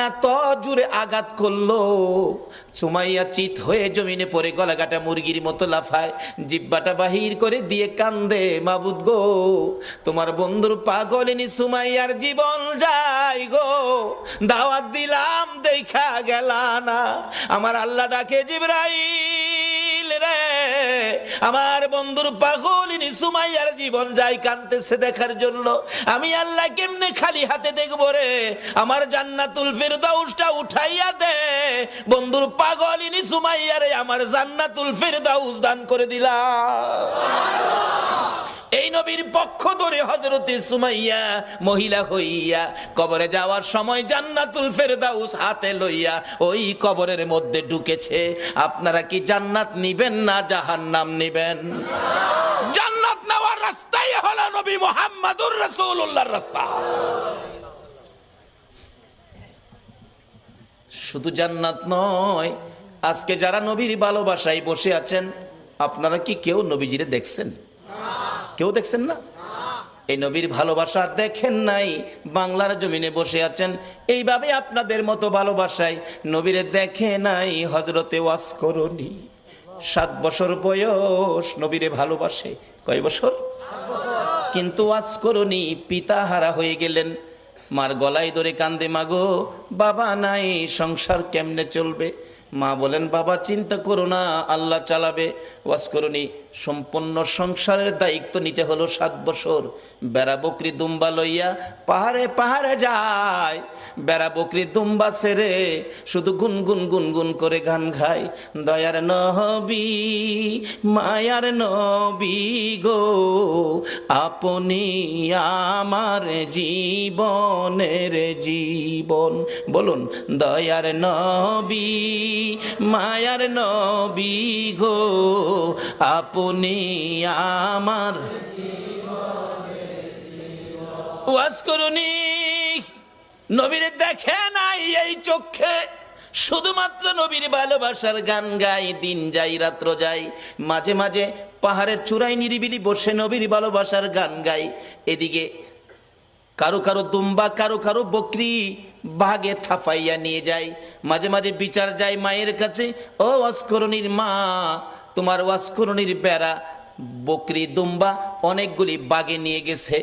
এত জোরে আঘাত করলো, সুমাইয়া চিত হয়ে জমিনে পড়ে গলাকাটা মুরগির মতো লাফায়, জিব্বাটা বাহির করে দিয়ে কান্দে, মাবুদ গো তোমার বন্ধুর পাগলিনী সুমাইয়ার জীবন যায় গো, দাওয়াত দিলাম দেখা গেলা না। আমার আল্লাহ ডাকে, জিবরাইল রে, আমার বন্ধুর পাগলিনী সুমাইয়ার জীবন যায় কাঁদতেছে দেখার জন্য। আমি আল্লাহ কেমনে খালি হাতে দেখবো রে, আমার জান্নাতুল ফেরদাউসটা উঠাইয়া দে। বন্ধুর পাগলিনী সুমাইয়ারে আমার জান্নাতুল ফেরদাউস দান করে দিলাম। এই নবীর পক্ষ ধরে হযরতে সুমাইয়া মহিলা হইয়া কবরে যাওয়ার সময় জান্নাতুল ফেরদাউস হাতে লইয়া ওই কবরের মধ্যে ঢুকেছে। আপনারা কি জান্নাত নিবেন না জাহান্নাম নিবেন? জান্নাত নেওয়ার রাস্তাই হলো নবী মুহাম্মদুর রাসূলুল্লাহর রাস্তা। শুধু জান্নাত নয়, আজকে যারা নবীর ভালোবাসায় বসে আছেন, আপনারা কি কেউ নবীজিরে দেখছেন? কেউ দেখছেন না? এই নবীর ভালোবাসা দেখেন নাই, বাংলার জমিনে বসে আছেন। এইভাবে আপনাদের মতো ভালোবাসায় নবীরে দেখে নাই হযরতে ওয়াসকরণী। 7 বছর বয়স নবীরে ভালোবাসে। কয় বছর? কিন্তু ওয়াসকরণী পিতাহারা হয়ে গেলেন। মার গলায় ধরে কান্দে, মাগো বাবা নাই, সংসার কেমনে চলবে? মা বলেন, বাবা চিন্তা করো না, আল্লাহ চালাবে। ওয়াসকরণী সম্পূর্ণ সংসারের দায়িত্ব নিতে হলো। 7 বছর বেড়া বকরি দুম্বা লইয়া পাহাড়ে পাহাড়ে যায়। বেড়া বকরি দুম্বা ছেড়ে শুধু গুনগুন গুনগুন করে গান গায়। দয়ার নবী মায়ার নবী গো, আপনি আমার জীবনের জীবন। বলুন, দয়ার নবী মায়ার নবী গো, আপনি আমার। ওয়াসকরণী নবীরে দেখে নাই এই চোখে, শুধুমাত্র নবীর ভালোবাসার গান গাই। দিন যাই রাত্র যাই, মাঝে মাঝে পাহাড়ের চূড়ায় নিরিবিলি বসে নবীর ভালোবাসার গান গাই। এদিকে কারো কারো দুম্বা, কারো কারো বকরি বাগে থাফাইয়া নিয়ে যায়। মাঝে মাঝে বিচার যায় মায়ের কাছে, ও ওয়াসকরণীর মা, তোমার ওয়াসকরণীর বেড়া বকরি দুম্বা অনেকগুলি বাগে নিয়ে গেছে।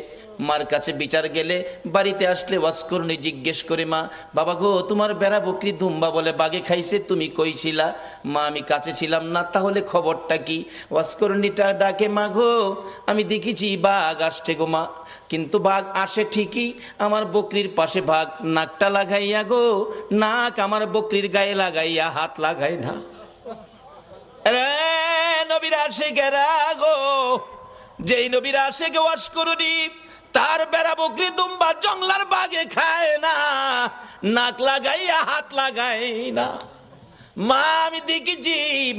মার কাছে বিচার গেলে, বাড়িতে আসলে ওয়াসকরণী জিজ্ঞেস করে, মা বাবা গো, তোমার বেড়া বকরি দুম্বা বলে বাগে খাইছে, তুমি কইছিলা? মা আমি কাছে ছিলাম না, তাহলে খবরটা কি? ওয়াসকরণীটা ডাকে, মা গো আমি দেখেছি বাঘ আসছে গো মা, কিন্তু বাঘ আসে ঠিকই, আমার বকরির পাশে বাঘ নাকটা লাগাইয়া গো, নাক আমার বকরির গায়ে লাগাইয়া হাত লাগাই না। নবীর আশিকেরা গো, যেই নবীর আশিকে ওয়াসকরণী, তার বেড়া বকরি দুম্বা জংলার বাগে খায় না, নাক লাগাইয়া হাত লাগাই না। মা আমি দেখেছি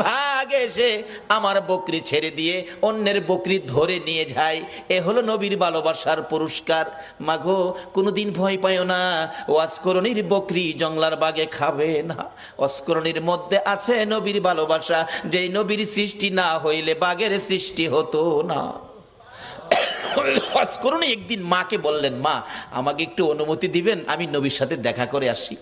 ভাগ এসে আমার বকরি ছেড়ে দিয়ে অন্যের বকরি ধরে নিয়ে যায়। এ হলো নবীর ভালোবাসার পুরস্কার। মাগো কোনোদিন ভয় পাইও না, ওয়াসকরণীর বকরি জংলার বাগে খাবে না। ওয়াসকরণীর মধ্যে আছে নবীর ভালোবাসা, যেই নবীর সৃষ্টি না হইলে বাঘের সৃষ্টি হতো না। ওয়াসকরণী একদিন মাকে বললেন, মা আমাকে একটু অনুমতি দিবেন, আমি নবীর সাথে দেখা করে আসি।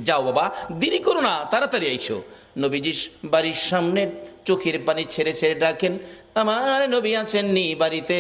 যাও বাবা, দেরি করো না, তাড়াতাড়ি আইসো। নবীজি বাড়ির সামনে চোখের পানি ছেড়ে ছেড়ে ডাকেন, আমার নবী আছেননি বাড়িতে?